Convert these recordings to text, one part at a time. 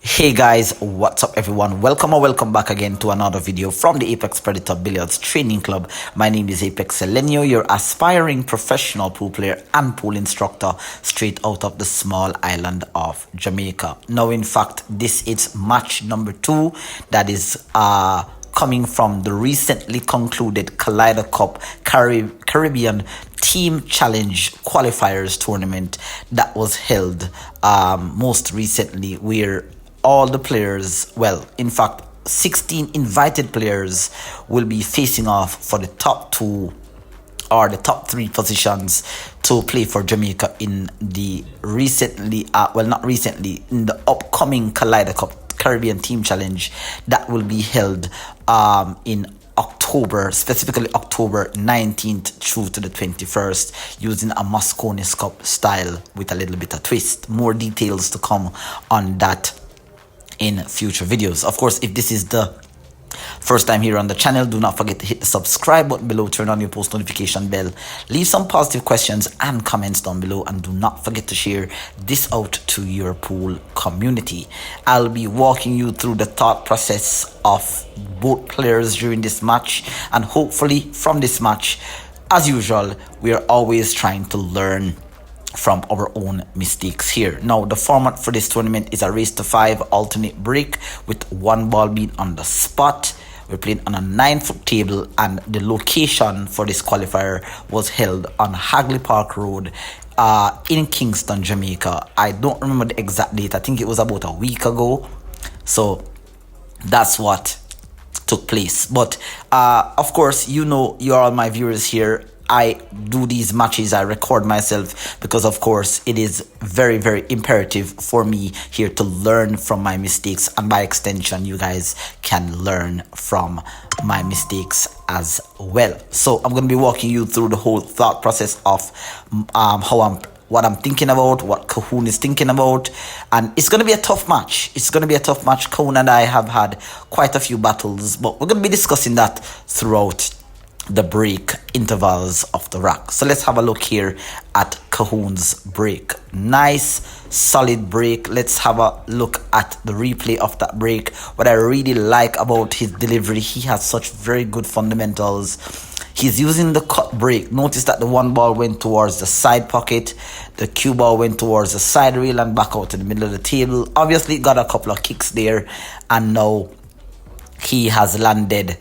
Hey guys, what's up everyone? Welcome back again to another video from the Apex Predator Billiards Training Club. My name is ApexElgenio, your aspiring professional pool player and pool instructor straight out of the small island of Jamaica. Now in fact, this is match number 2 that is coming from the recently concluded Kaleido Cup Caribbean Team Challenge Qualifiers tournament that was held most recently, where all the players, well, in fact, 16 invited players will be facing off for the top 2 or the top 3 positions to play for Jamaica in the in the upcoming Kaleido Cup Caribbean Team Challenge that will be held in October, specifically October 19th through to the 21st, using a Mosconis Cup style with a little bit of twist. More details to come on that in future videos. Of course, if this is the first time here on the channel, do not forget to hit the subscribe button below, turn on your post notification bell, leave some positive questions and comments down below, and do not forget to share this out to your pool community. I'll be walking you through the thought process of both players during this match, and hopefully from this match, as usual, we are always trying to learn from our own mistakes here. Now, the format for this tournament is a race to 5 alternate break with 1 ball being on the spot. We're playing on a 9-foot table, and the location for this qualifier was held on Hagley Park Road in Kingston, Jamaica. I don't remember the exact date. I think it was about a week ago. So that's what took place. But of course, you know, you're all my viewers here. I do these matches, I record myself because of course it is very, very imperative for me here to learn from my mistakes, and by extension you guys can learn from my mistakes as well. So I'm going to be walking you through the whole thought process of what I'm thinking about, what Calhoun is thinking about, and it's going to be a tough match. It's going to be a tough match. Calhoun and I have had quite a few battles, but we're going to be discussing that throughout the break intervals of the rack. So let's have a look here at Calhoun's break. Nice solid break. Let's have a look at the replay of that break. What I really like about his delivery, he has such very good fundamentals. He's using the cut break. Notice that the 1 ball went towards the side pocket, the cue ball went towards the side rail and back out to the middle of the table. Obviously got a couple of kicks there, and now he has landed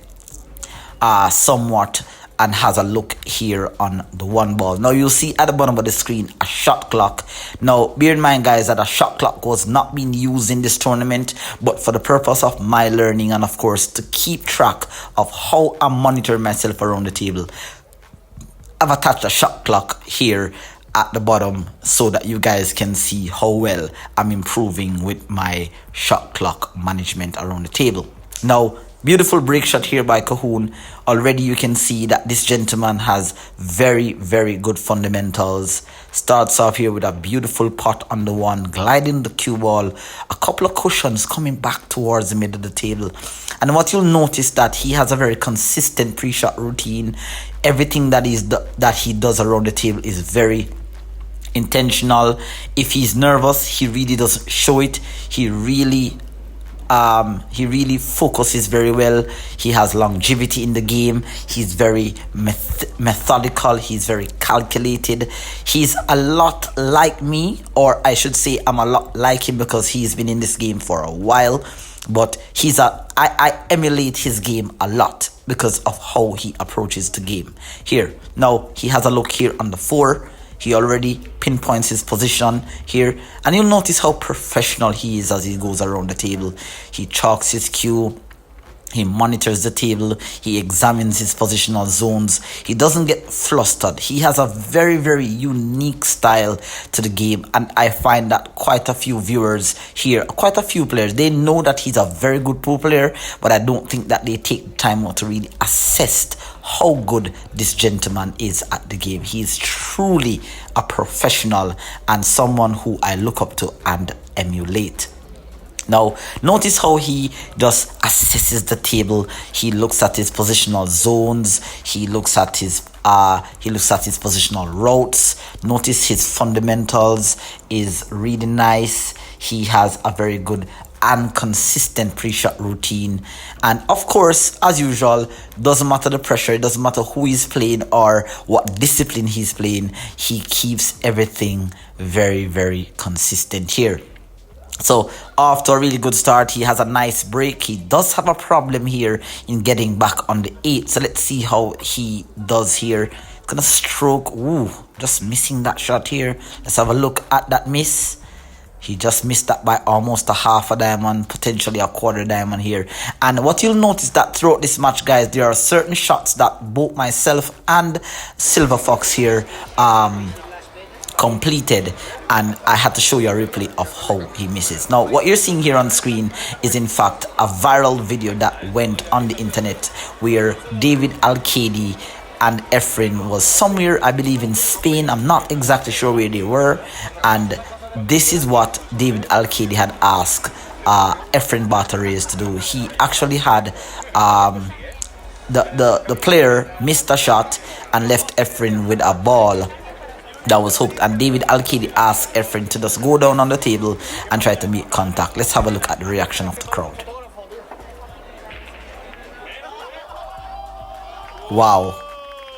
somewhat and has a look here on the 1 ball. Now you'll see at the bottom of the screen a shot clock. Now bear in mind guys that a shot clock was not being used in this tournament, but for the purpose of my learning and of course to keep track of how I monitor myself around the table, I've attached a shot clock here at the bottom so that you guys can see how well I'm improving with my shot clock management around the table. Now, beautiful break shot here by Calhoun. Already you can see that this gentleman has very, very good fundamentals. Starts off here with a beautiful pot on the 1, gliding the cue ball, a couple of cushions coming back towards the middle of the table. And what you'll notice that he has a very consistent pre-shot routine. Everything that he does around the table is very intentional. If he's nervous, he really doesn't show it. He really focuses very well. He has longevity in the game. He's very methodical. He's very calculated. He's a lot like me, or I should say I'm a lot like him because he's been in this game for a while. But I emulate his game a lot because of how he approaches the game. Here, now he has a look here on the 4. He already pinpoints his position here, and you'll notice how professional he is as he goes around the table. He chalks his cue, He monitors the table. He examines his positional zones. He doesn't get flustered. He has a very, very unique style to the game. And I find that quite a few viewers here, quite a few players, they know that he's a very good pool player, but I don't think that they take time out to really assess how good this gentleman is at the game. He is truly a professional and someone who I look up to and emulate. Now, notice how he just assesses the table. He looks at his positional zones. He looks at his positional routes. Notice his fundamentals is really nice. He has a very good and consistent pre-shot routine. And of course, as usual, doesn't matter the pressure, it doesn't matter who he's playing or what discipline he's playing, he keeps everything very, very consistent here. So after a really good start, he has a nice break. He does have a problem here in getting back on the 8. So let's see how he does here. Gonna stroke. Ooh, just missing that shot here. Let's have a look at that miss. He just missed that by almost a half a diamond, potentially a quarter diamond here. And what you'll notice that throughout this match, guys, there are certain shots that both myself and Silver Fox here completed, and I had to show you a replay of how he misses. Now what you're seeing here on screen is in fact a viral video that went on the internet where David Alcady and Efren was somewhere, I believe in Spain, I'm not exactly sure where they were, and this is what David Alcady had asked Efren Batares to do. He actually had the player missed a shot and left Efren with a ball that was hooked, and David Alcady asked Efren to just go down on the table and try to make contact. Let's have a look at the reaction of the crowd. Wow,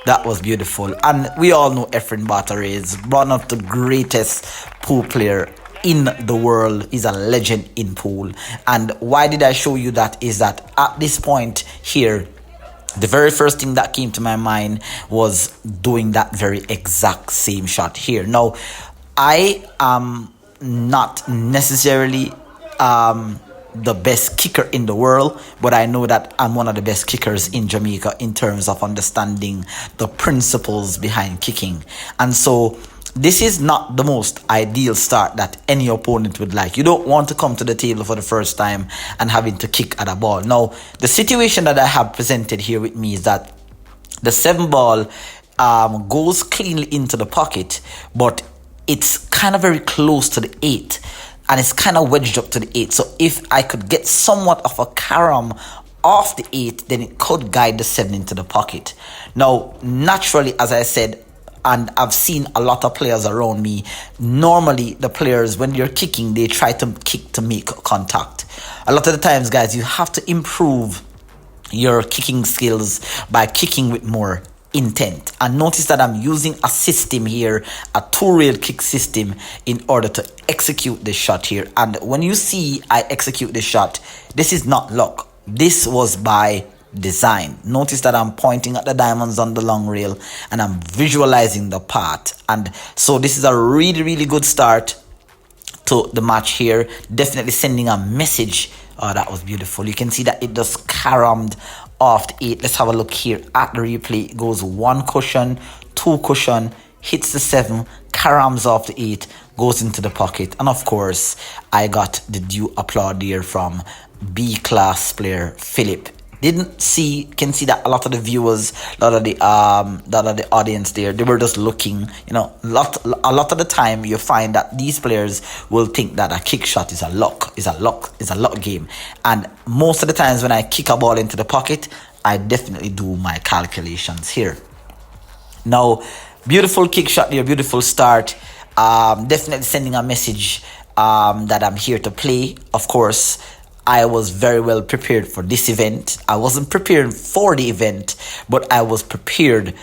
that was beautiful. And we all know Efren Batares, one of the greatest pool player in the world. He's a legend in pool. And why did I show you that is that at this point here, the very first thing that came to my mind was doing that very exact same shot here. Now, I am not necessarily the best kicker in the world, but I know that I'm one of the best kickers in Jamaica in terms of understanding the principles behind kicking. And so this is not the most ideal start that any opponent would like. You don't want to come to the table for the first time and having to kick at a ball. Now, the situation that I have presented here with me is that the 7 ball goes cleanly into the pocket, but it's kind of very close to the 8, and it's kind of wedged up to the 8. So if I could get somewhat of a carom off the 8, then it could guide the 7 into the pocket. Now, naturally, as I said, and I've seen a lot of players around me, normally the players, when you're kicking, they try to kick to make contact. A lot of the times, guys, you have to improve your kicking skills by kicking with more intent. And notice that I'm using a system here, a 2-rail kick system, in order to execute this shot here. And when you see I execute this shot, this is not luck. This was by design. Notice that I'm pointing at the diamonds on the long rail and I'm visualizing the path. And so this is a really, really good start to the match here. Definitely sending a message. Oh, that was beautiful. You can see that it just caromed off the 8. Let's have a look here at the replay. It goes 1 cushion, 2 cushion, hits the 7, caroms off the 8, goes into the pocket. And of course, I got the due applaud here from B class player Philip. Can see that a lot of the viewers, a lot of the audience there, they were just looking, you know, a lot of the time you find that these players will think that a kick shot is a luck game. And most of the times when I kick a ball into the pocket, I definitely do my calculations here. Now, beautiful kick shot there, beautiful start. Definitely sending a message that I'm here to play. Of course, I was very well prepared for this event. I wasn't prepared for the event, but I was prepared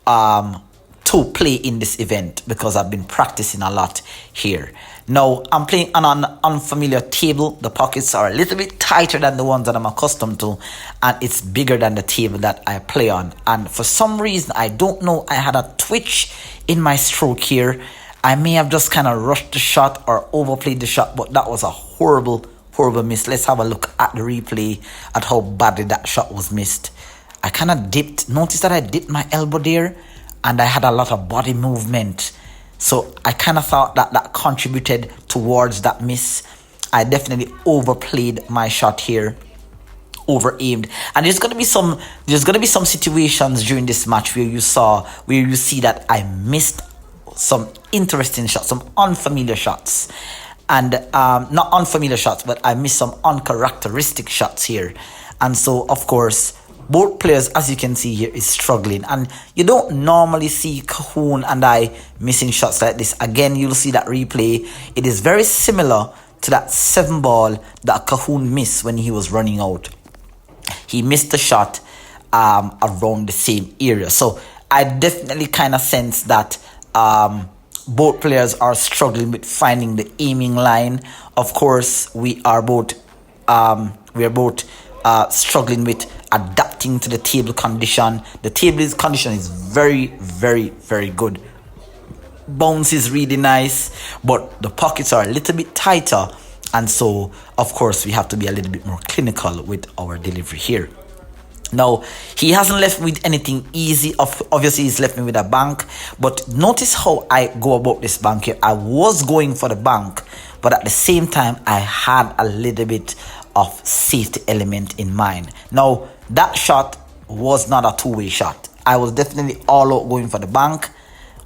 to play in this event because I've been practicing a lot here. Now, I'm playing on an unfamiliar table. The pockets are a little bit tighter than the ones that I'm accustomed to, and it's bigger than the table that I play on. And for some reason, I don't know, I had a twitch in my stroke here. I may have just kind of rushed the shot or overplayed the shot, but that was a horrible horrible miss. Let's have a look at the replay at how badly that shot was missed. I kind of dipped. Notice that I dipped my elbow there, and I had a lot of body movement. So I kind of thought that that contributed towards that miss. I definitely overplayed my shot here, over-aimed. And there's gonna be some situations during this match where you see that I missed some interesting shots, some unfamiliar shots. And not unfamiliar shots, but I missed some uncharacteristic shots here. And so, of course, both players, as you can see here, is struggling. And you don't normally see Calhoun and I missing shots like this. Again, you'll see that replay. It is very similar to that 7 ball that Calhoun missed when he was running out. He missed the shot around the same area. So I definitely kind of sense that both players are struggling with finding the aiming line. Of course, we are both struggling with adapting to the table condition. The table condition is very, very, very good. Bounce is really nice, but the pockets are a little bit tighter, and so of course we have to be a little bit more clinical with our delivery here. Now, he hasn't left me with anything easy. Obviously, he's left me with a bank. But notice how I go about this bank here. I was going for the bank, but at the same time, I had a little bit of safety element in mind. Now, that shot was not a two-way shot. I was definitely all out going for the bank.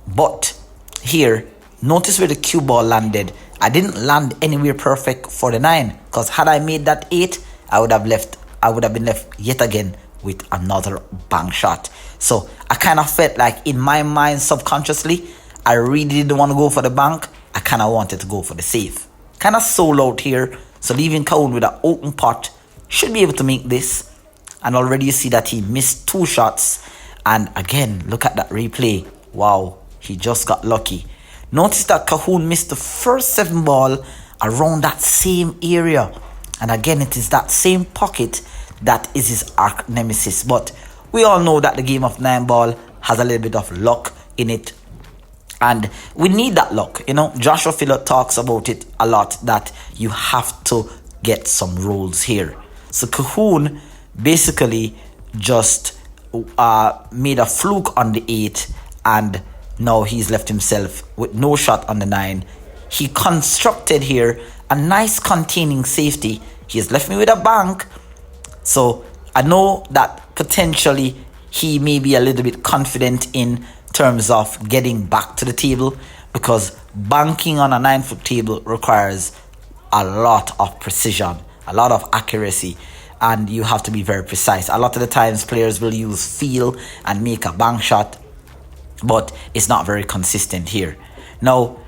But here, notice where the cue ball landed. I didn't land anywhere perfect for the 9. Because had I made that 8, I would have been left yet again with another bank shot. So I kind of felt like in my mind subconsciously, I really didn't want to go for the bank. I kind of wanted to go for the safe. Kind of sold out here. So leaving Calhoun with an open pot, should be able to make this. And already you see that he missed 2 shots. And again, look at that replay. Wow, he just got lucky. Notice that Calhoun missed the first 7 ball around that same area. And again, it is that same pocket that is his arch nemesis. But we all know that the game of 9 ball has a little bit of luck in it. And we need that luck. You know, Joshua Phillip talks about it a lot, that you have to get some rolls here. So Calhoun basically just made a fluke on the 8, and now he's left himself with no shot on the 9. He constructed here a nice containing safety. He has left me with a bank. So I know that potentially he may be a little bit confident in terms of getting back to the table, because banking on a 9-foot table requires a lot of precision, a lot of accuracy, and you have to be very precise. A lot of the times players will use feel and make a bank shot, but it's not very consistent here. Now,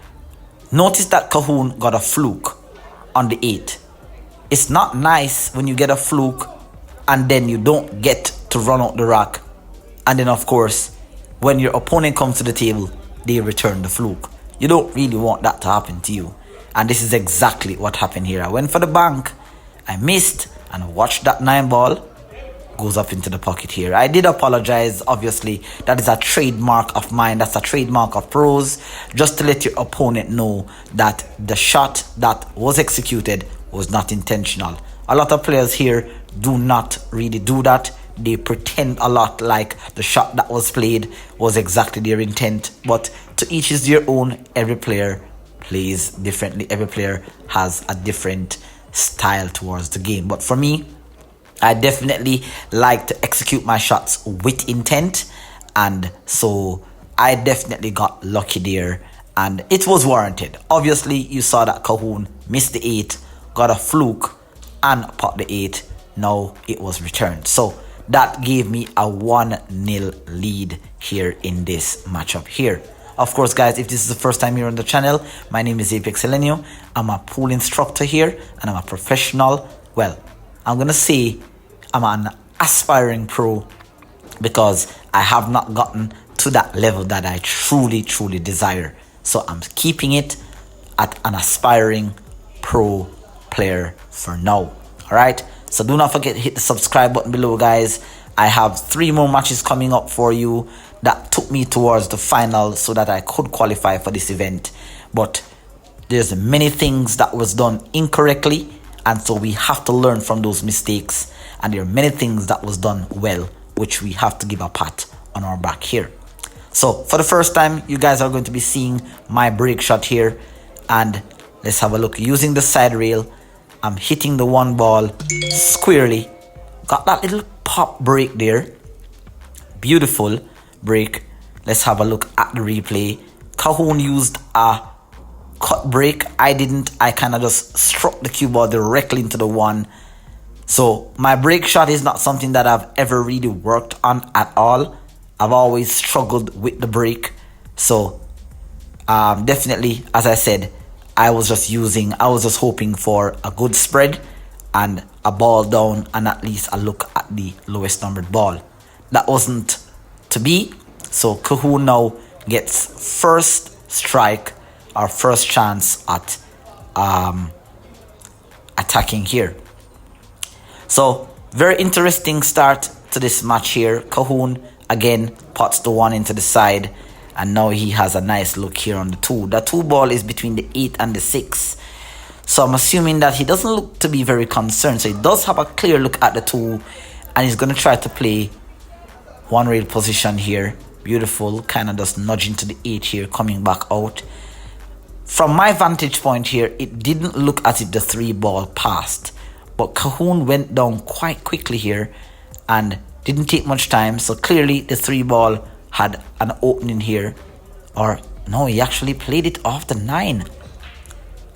notice that Calhoun got a fluke on the 8. It's not nice when you get a fluke and then you don't get to run out the rack. And then, of course, when your opponent comes to the table, they return the fluke. You don't really want that to happen to you. And this is exactly what happened here. I went for the bank, I missed, and watched that 9 ball goes up into the pocket here. I did apologize, obviously. That is a trademark of mine. That's a trademark of pros. Just to let your opponent know that the shot that was executed was not intentional. A lot of players here do not really do that. They pretend a lot like the shot that was played was exactly their intent. But to each is their own. Every player plays differently. Every player has a different style towards the game. But for me, I definitely like to execute my shots with intent. And so I definitely got lucky there. And it was warranted. Obviously, you saw that Calhoun missed the 8, got a fluke, and popped the 8. Now it was returned. So that gave me a 1-0 lead here in this matchup here. Of course, guys, if this is the first time you're on the channel, my name is ApexElgenio. I'm a pool instructor here, and I'm a professional. Well, I'm going to say I'm an aspiring pro, because I have not gotten to that level that I truly, truly desire. So I'm keeping it at an aspiring pro player for now. Alright, so do not forget to hit the subscribe button below, guys. I have 3 more matches coming up for you that took me towards the final so that I could qualify for this event. But there's many things that was done incorrectly, And so we have to learn from those mistakes. And there are many things that was done well, which we have to give a pat on our back here. So for the first time, you guys are going to be seeing my break shot here. And let's have a look. Using the side rail, I'm hitting the one ball squarely. Got that little pop break there. Beautiful break. Let's have a look at the replay. Calhoun used a cut break. I didn't. I kind of just struck the cue ball directly into the one. So my break shot is not something that I've ever really worked on at all. I've always struggled with the break. So definitely, as I said, I was just hoping for a good spread and a ball down and at least a look at the lowest numbered ball. That wasn't to be. So Calhoun now gets first strike, our first chance at attacking here. So very interesting start to this match here. Calhoun again pots the one into the side, and now he has a nice look here on the two. The two ball is between the 8 and the 6. So I'm assuming that he doesn't look to be very concerned. So he does have a clear look at the two, and he's going to try to play one rail position here. Beautiful, kind of just nudging to the 8 here, coming back out. From my vantage point here, it didn't look as if the 3 ball passed. But Calhoun went down quite quickly here and didn't take much time. So clearly the 3 ball had an opening here. Or no, he actually played it off the 9.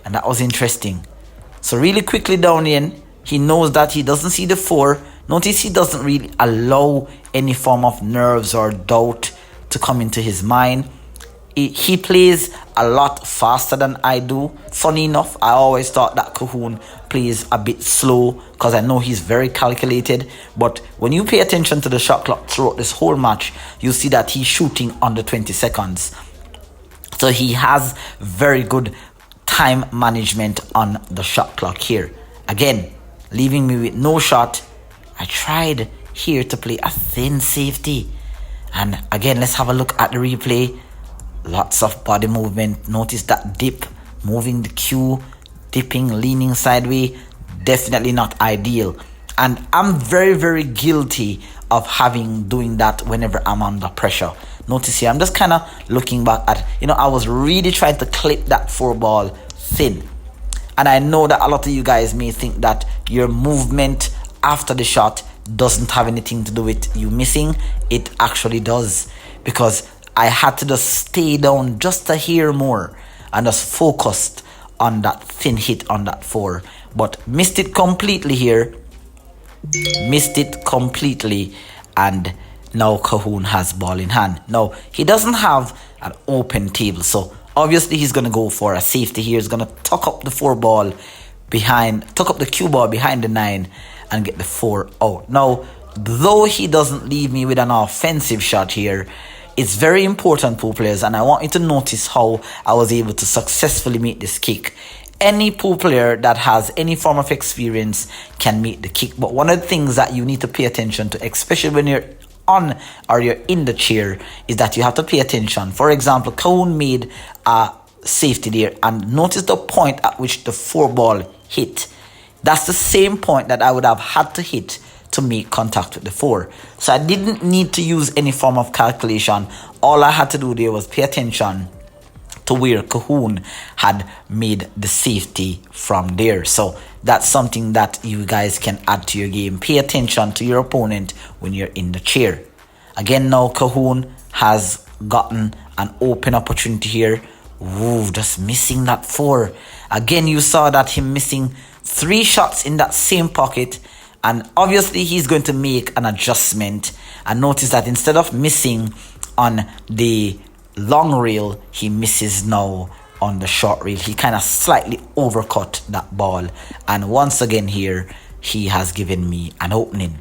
And that was interesting. So really quickly down in, he knows that he doesn't see the 4. Notice he doesn't really allow any form of nerves or doubt to come into his mind. He plays a lot faster than I do. Funny enough, I always thought that Calhoun plays a bit slow because I know he's very calculated. But when you pay attention to the shot clock throughout this whole match, you see that he's shooting under 20 seconds. So he has very good time management on the shot clock here. Again, leaving me with no shot. I tried here to play a thin safety. And again, let's have a look at the replay. Lots of body movement. Notice that dip, moving the cue, dipping, leaning sideways. Definitely not ideal. And I'm very, very guilty of doing that whenever I'm under pressure. Notice here, I'm just kind of looking back at, I was really trying to clip that 4 ball thin. And I know that a lot of you guys may think that your movement after the shot doesn't have anything to do with you missing. It actually does, because I had to just stay down just a hair more and just focused on that thin hit on that 4. But missed it completely here. Missed it completely. And now Calhoun has ball in hand. Now, he doesn't have an open table. So obviously he's going to go for a safety here. He's going to tuck up the 4 ball tuck up the cue ball behind the 9 and get the 4 out. Now, though he doesn't leave me with an offensive shot here, it's very important, pool players, and I want you to notice how I was able to successfully make this kick. Any pool player that has any form of experience can make the kick, but one of the things that you need to pay attention to, especially when you're on or you're in the chair, is that you have to pay attention. For example, Calhoun made a safety there, and notice the point at which the 4 ball hit. That's the same point that I would have had to hit to make contact with the 4. So I didn't need to use any form of calculation. All I had to do there was pay attention to where Calhoun had made the safety from there. So that's something that you guys can add to your game. Pay attention to your opponent when you're in the chair. Again, now Calhoun has gotten an open opportunity here. Ooh, just missing that 4. Again, you saw that him missing 3 shots in that same pocket. And obviously he's going to make an adjustment. And notice that instead of missing on the long rail, he misses now on the short rail. He kind of slightly overcut that ball. And once again here, he has given me an opening.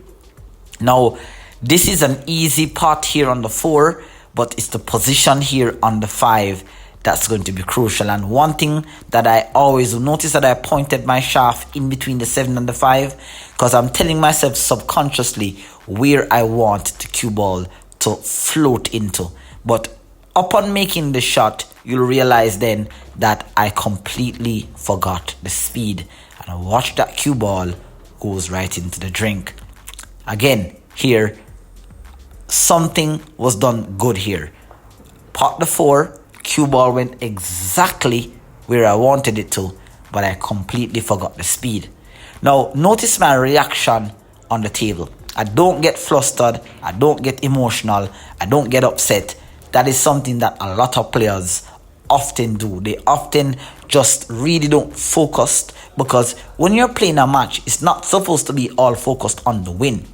Now, this is an easy pot here on the 4, but it's the position here on the 5 that's going to be crucial. And one thing that I always notice, that I pointed my shaft in between the 7 and the 5, because I'm telling myself subconsciously where I want the cue ball to float into. But upon making the shot, you'll realize then that I completely forgot the speed. And watch that cue ball goes right into the drink. Again, here, something was done good here. Pot the 4, cue ball went exactly where I wanted it to, but I completely forgot the speed. Now, notice my reaction on the table. I don't get flustered, I don't get emotional, I don't get upset. That is something that a lot of players often do. They often just really don't focus, because when you're playing a match, it's not supposed to be all focused on the win.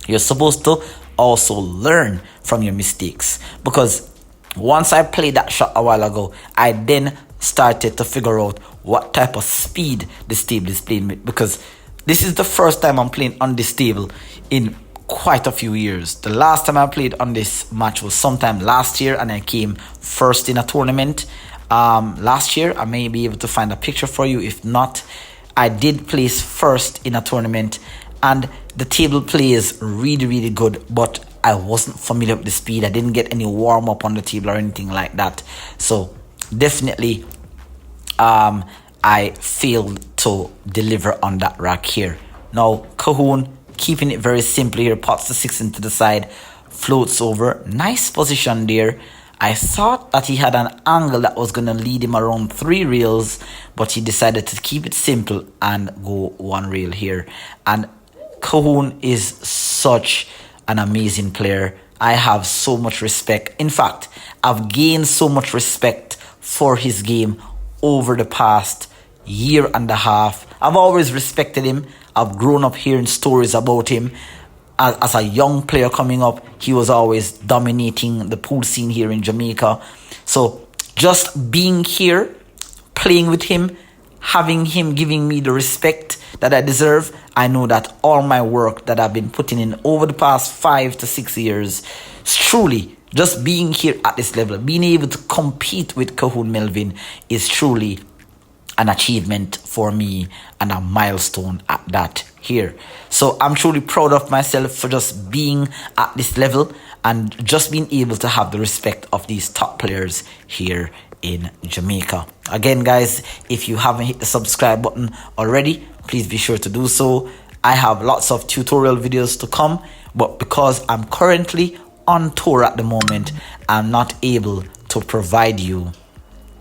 You're supposed to also learn from your mistakes, because once I played that shot a while ago, I then started to figure out what type of speed this table is playing with, because this is the first time I'm playing on this table in quite a few years. The last time I played on this match was sometime last year, and I came first in a tournament last year. I may be able to find a picture for you. If not, I did place first in a tournament, and the table plays really, really good, but I wasn't familiar with the speed. I didn't get any warm up on the table or anything like that. So definitely I failed to deliver on that rack here. Now Calhoun, keeping it very simple here, pots the 6 into the side, floats over. Nice position there. I thought that he had an angle that was going to lead him around 3 rails, but he decided to keep it simple and go 1 rail here. And Calhoun is such an amazing player. I have so much respect. In fact, I've gained so much respect for his game over the past year and a half. I've always respected him. I've grown up hearing stories about him. As a young player coming up, he was always dominating the pool scene here in Jamaica. So just being here, playing with him, having him giving me the respect that I deserve, I know that all my work that I've been putting in over the past 5 to 6 years, truly, just being here at this level, being able to compete with Calhoun Melvin is truly an achievement for me and a milestone at that here. So I'm truly proud of myself for just being at this level and just being able to have the respect of these top players here in Jamaica. Again, guys, if you haven't hit the subscribe button already, please be sure to do so. I have lots of tutorial videos to come, but because I'm currently on tour at the moment, I'm not able to provide you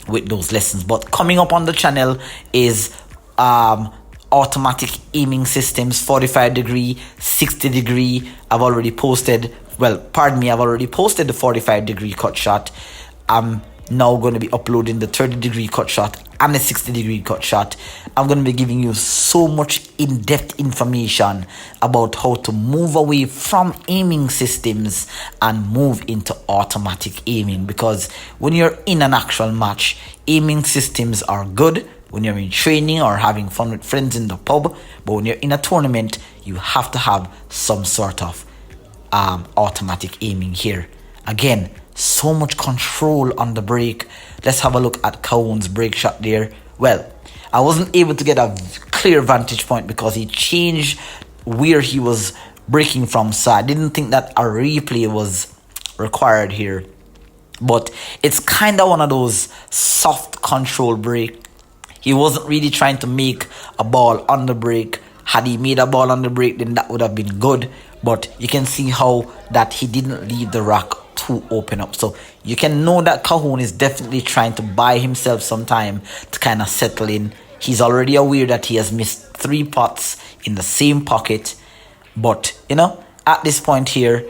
with those lessons. But coming up on the channel is automatic aiming systems, 45 degree, 60 degree. I've already posted, I've already posted the 45 degree cut shot. I'm now going to be uploading the 30 degree cut shot and the 60 degree cut shot. I'm going to be giving you so much in-depth information about how to move away from aiming systems and move into automatic aiming, because when you're in an actual match, aiming systems are good when you're in training or having fun with friends in the pub, but when you're in a tournament, you have to have some sort of automatic aiming here. Again, so much control on the break. Let's have a look at Calhoun's break shot there. Well, I wasn't able to get a clear vantage point because he changed where he was breaking from, so I didn't think that a replay was required here. But it's kind of one of those soft control break. He wasn't really trying to make a ball on the break. Had he made a ball on the break, then that would have been good. But you can see how that he didn't leave the rack to open up. So you can know that Calhoun is definitely trying to buy himself some time to kind of settle in. He's already aware that he has missed 3 pots in the same pocket. But, you know, at this point here,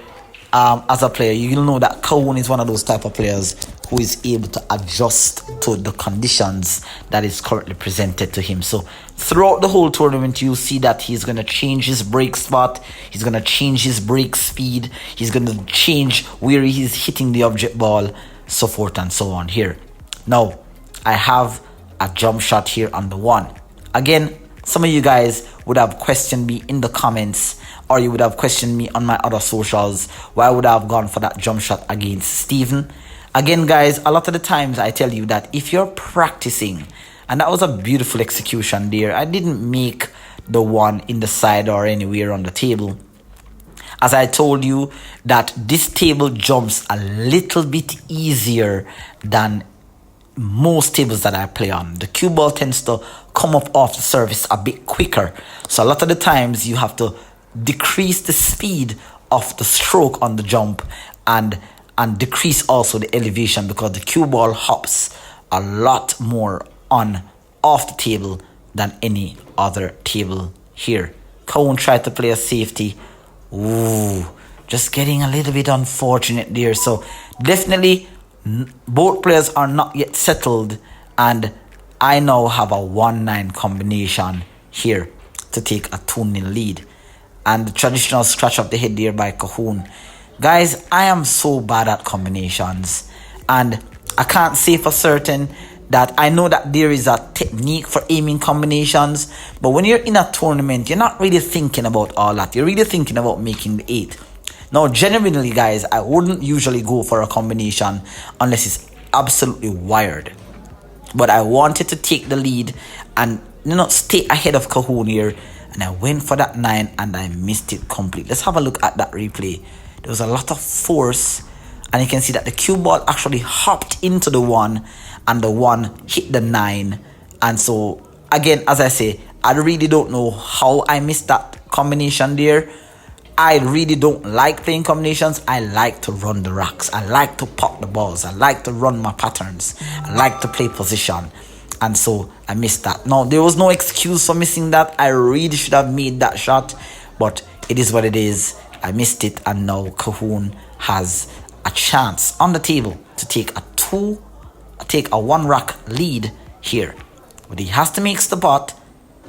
as a player, you'll know that Calhoun is one of those type of players who is able to adjust to the conditions that is currently presented to him. So throughout the whole tournament, you'll see that he's going to change his break spot, he's going to change his break speed, he's going to change where he's hitting the object ball, so forth and so on here. Now, I have a jump shot here on the 1. Again, some of you guys would have questioned me in the comments, or you would have questioned me on my other socials, why would I have gone for that jump shot against Stephen. Again, guys, a lot of the times I tell you that if you're practicing, and that was a beautiful execution there. I didn't make the 1 in the side or anywhere on the table. As I told you, that this table jumps a little bit easier than most tables that I play on. The cue ball tends to come up off the surface a bit quicker. So a lot of the times you have to decrease the speed of the stroke on the jump and decrease also the elevation, because the cue ball hops a lot more on off the table than any other table here. Calhoun tried to play a safety. Ooh, just getting a little bit unfortunate there. So definitely both players are not yet settled, and I now have a 1-9 combination here to take a 2-0 lead. And the traditional scratch of the head there by Calhoun. Guys, I am so bad at combinations, and I can't say for certain that I know that there is a technique for aiming combinations, but when you're in a tournament, you're not really thinking about all that. You're really thinking about making the 8. Now, genuinely, guys, I wouldn't usually go for a combination unless it's absolutely wired. But I wanted to take the lead and, stay ahead of Calhoun here. And I went for that 9 and I missed it completely. Let's have a look at that replay. There was a lot of force. And you can see that the cue ball actually hopped into the 1 and the 1 hit the 9. And so, again, as I say, I really don't know how I missed that combination there. I really don't like playing combinations. I like to run the racks. I like to pop the balls. I like to run my patterns. I like to play position. And so I missed that. Now, there was no excuse for missing that. I really should have made that shot. But it is what it is. I missed it. And now Calhoun has a chance on the table to take a 1 rack lead here. But he has to make the pot.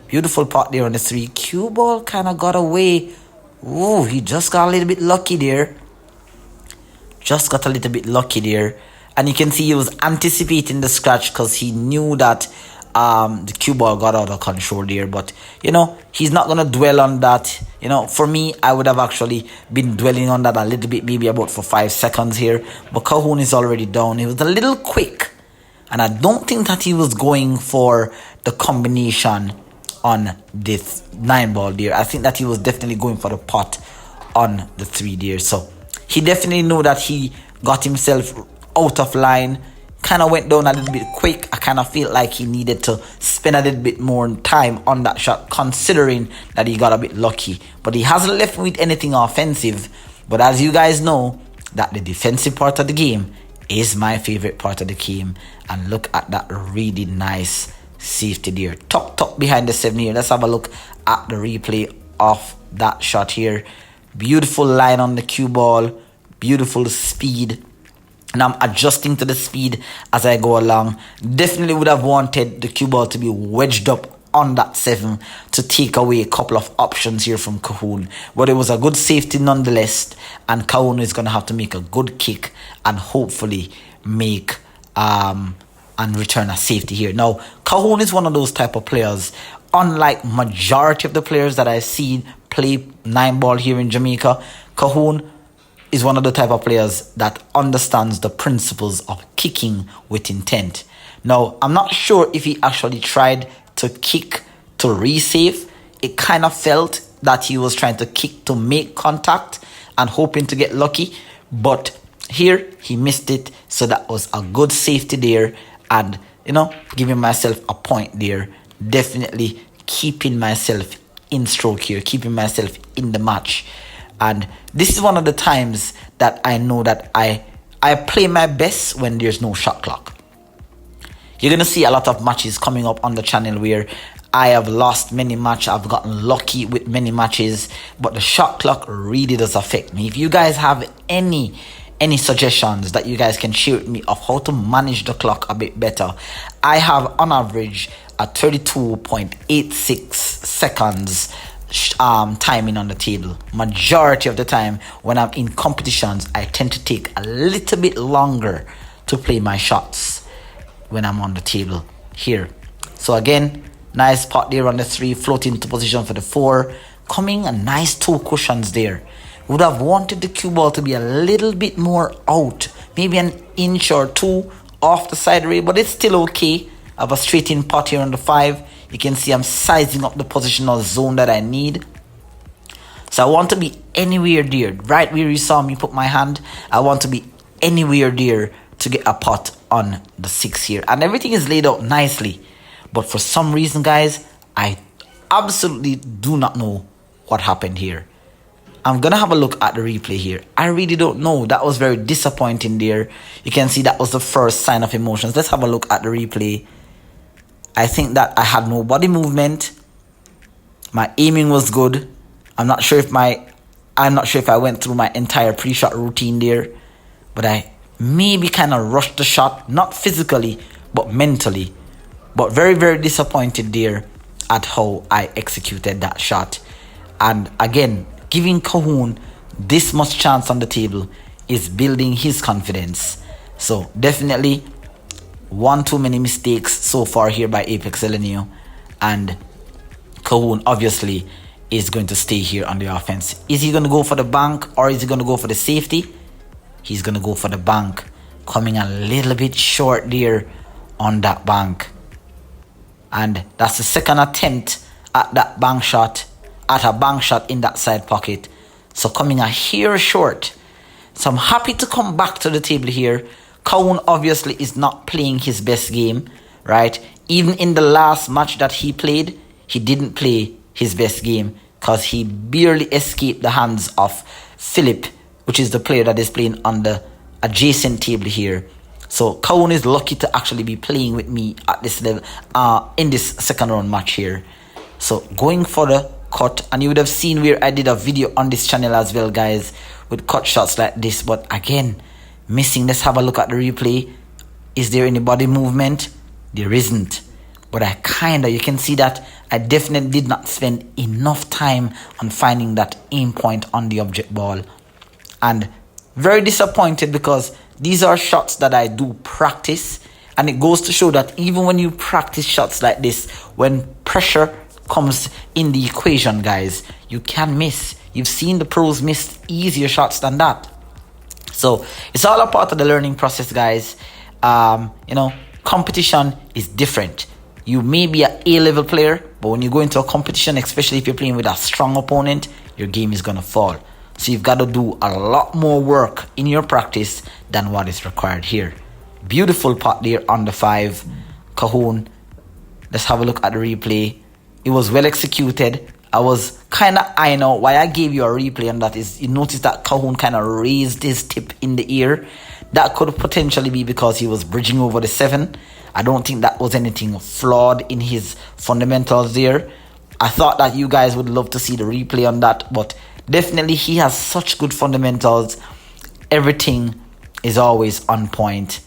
Beautiful pot there on the 3. Cue ball kind of got away. Ooh, he just got a little bit lucky there. And you can see he was anticipating the scratch because he knew that the cue ball got out of control there. But, he's not going to dwell on that. For me, I would have actually been dwelling on that a little bit, maybe about for 5 seconds here. But Calhoun is already down. He was a little quick. And I don't think that he was going for the combination on this 9 ball there. I think that he was definitely going for the pot on the 3 there. So he definitely knew that he got himself out of line. Kind of went down a little bit quick. I kind of feel like he needed to spend a little bit more time on that shot, considering that he got a bit lucky. But he hasn't left with anything offensive. But as you guys know, that the defensive part of the game is my favorite part of the game. And look at that really nice safety there. Tucked behind the 7 here. Let's have a look at the replay of that shot here. Beautiful line on the cue ball. Beautiful speed. And I'm adjusting to the speed as I go along. Definitely would have wanted the cue ball to be wedged up on that 7 to take away a couple of options here from Calhoun. But it was a good safety nonetheless. And Calhoun is going to have to make a good kick and hopefully make and return a safety here. Now, Calhoun is one of those type of players, unlike majority of the players that I've seen play 9 ball here in Jamaica. Calhoun is one of the type of players that understands the principles of kicking with intent. Now, I'm not sure if he actually tried to kick to resave. It kind of felt that he was trying to kick to make contact and hoping to get lucky. But here, he missed it. So that was a good safety there. And, giving myself a point there. Definitely keeping myself in stroke here. Keeping myself in the match. And this is one of the times that I know that I play my best when there's no shot clock. You're going to see a lot of matches coming up on the channel where I have lost many matches. I've gotten lucky with many matches. But the shot clock really does affect me. If you guys have any suggestions that you guys can share with me of how to manage the clock a bit better, I have on average a 32.86 seconds timing on the table. Majority of the time when I'm in competitions, I tend to take a little bit longer to play my shots when I'm on the table here. So again, nice pot there on the 3, floating into position for the 4, coming a nice 2 cushions there. Would have wanted the cue ball to be a little bit more out, maybe an inch or 2 off the side rail, but it's still okay. I have a straight in pot here on the 5. You can see I'm sizing up the positional zone that I need. So I want to be anywhere there, right where you saw me put my hand. I want to be anywhere there to get a pot on the 6 here, and everything is laid out nicely. But for some reason, guys, I absolutely do not know what happened here. I'm gonna have a look at the replay here. I really don't know. That was very disappointing there. You can see that was the first sign of emotions. Let's have a look at the replay. I think that I had no body movement. My aiming was good. I'm not sure if I went through my entire pre-shot routine there, but I maybe kind of rushed the shot, not physically, but mentally. But very, very disappointed there at how I executed that shot. And again, giving Calhoun this much chance on the table is building his confidence. So definitely one too many mistakes so far here by ApexElgenio, and Calhoun obviously is going to stay here on the offense. Is he going to go for the bank or is he going to go for the safety? He's going to go for the bank, coming a little bit short there on that bank. And that's the second attempt at that bank shot, at a bank shot in that side pocket. So coming a hair short. So I'm happy to come back to the table here. Calhoun obviously is not playing his best game, right? Even in the last match that he played, he didn't play his best game because he barely escaped the hands of Philip, which is the player that is playing on the adjacent table here. So Calhoun is lucky to actually be playing with me at this level, in this second round match here. So going for the cut, and you would have seen where I did a video on this channel as well, guys, with cut shots like this, but again, missing. Let's have a look at the replay. Is there any body movement? There isn't. But you can see that I definitely did not spend enough time on finding that aim point on the object ball. And very disappointed because these are shots that I do practice. And it goes to show that even when you practice shots like this, when pressure comes in the equation, guys, you can miss. You've seen the pros miss easier shots than that. So it's all a part of the learning process, guys. Competition is different. You may be an A-level player, but when you go into a competition, especially if you're playing with a strong opponent, your game is going to fall. So you've got to do a lot more work in your practice than what is required here. Beautiful pot there on the 5. Calhoun. Let's have a look at the replay. It was well executed. I was kind of eyeing out why I gave you a replay on that is you notice that Calhoun kind of raised his tip in the air. That could potentially be because he was bridging over the 7. I don't think that was anything flawed in his fundamentals there. I thought that you guys would love to see the replay on that, but definitely he has such good fundamentals. Everything is always on point.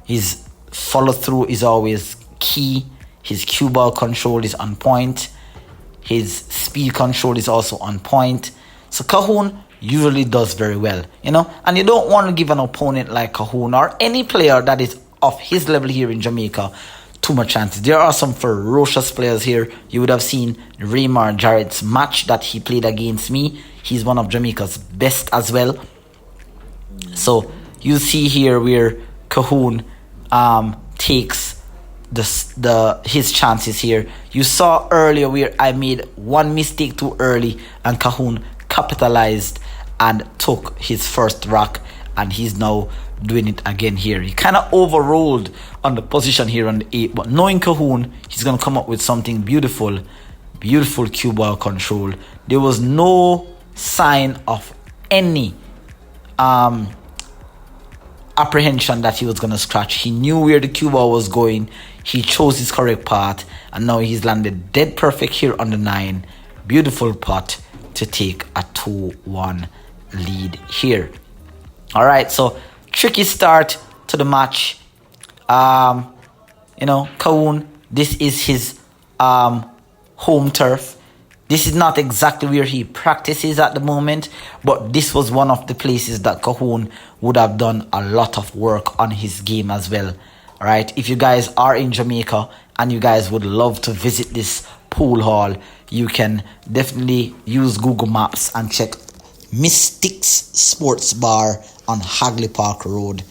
His follow through is always key. His cue ball control is on point. His speed control is also on point. So Calhoun usually does very well, and you don't want to give an opponent like Calhoun or any player that is of his level here in Jamaica too much chances. There are some ferocious players here. You would have seen Raymar Jarrett's match that he played against me. He's one of Jamaica's best as well. So you see here where Calhoun takes his chances here. You saw earlier where I made one mistake too early and Calhoun capitalized and took his first rack, and he's now doing it again here. He kind of overrolled on the position here on the 8, but knowing Calhoun, he's going to come up with something beautiful. Beautiful cue ball control. There was no sign of any apprehension that he was going to scratch. He knew where the cue ball was going. He chose his correct path, and now he's landed dead perfect here on the 9. Beautiful putt to take a 2-1 lead here. All right, so tricky start to the match. Calhoun, this is his home turf. This is not exactly where he practices at the moment, but this was one of the places that Calhoun would have done a lot of work on his game as well. All right, if you guys are in Jamaica and you guys would love to visit this pool hall, you can definitely use Google Maps and check Mystics Sports Bar on Hagley Park Road.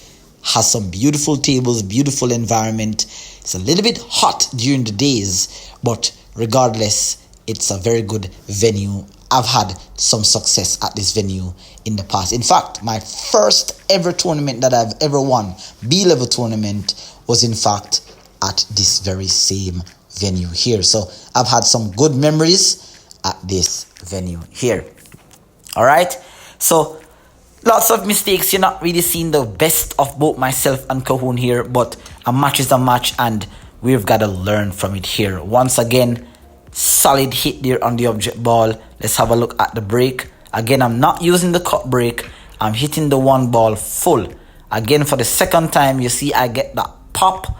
Has some beautiful tables, beautiful environment. It's a little bit hot during the days, but regardless, it's a very good venue I've had some success at this venue in the past. In fact, my first ever tournament that I've ever won, B-level tournament, was in fact at this very same venue here. So I've had some good memories at this venue here. All right. So lots of mistakes. You're not really seeing the best of both myself and Calhoun here, but a match is a match and we've got to learn from it here. Once again, solid hit there on the object ball. Let's have a look at the break. Again, I'm not using the cut break. I'm hitting the one ball full. Again, for the second time, you see I get that pop.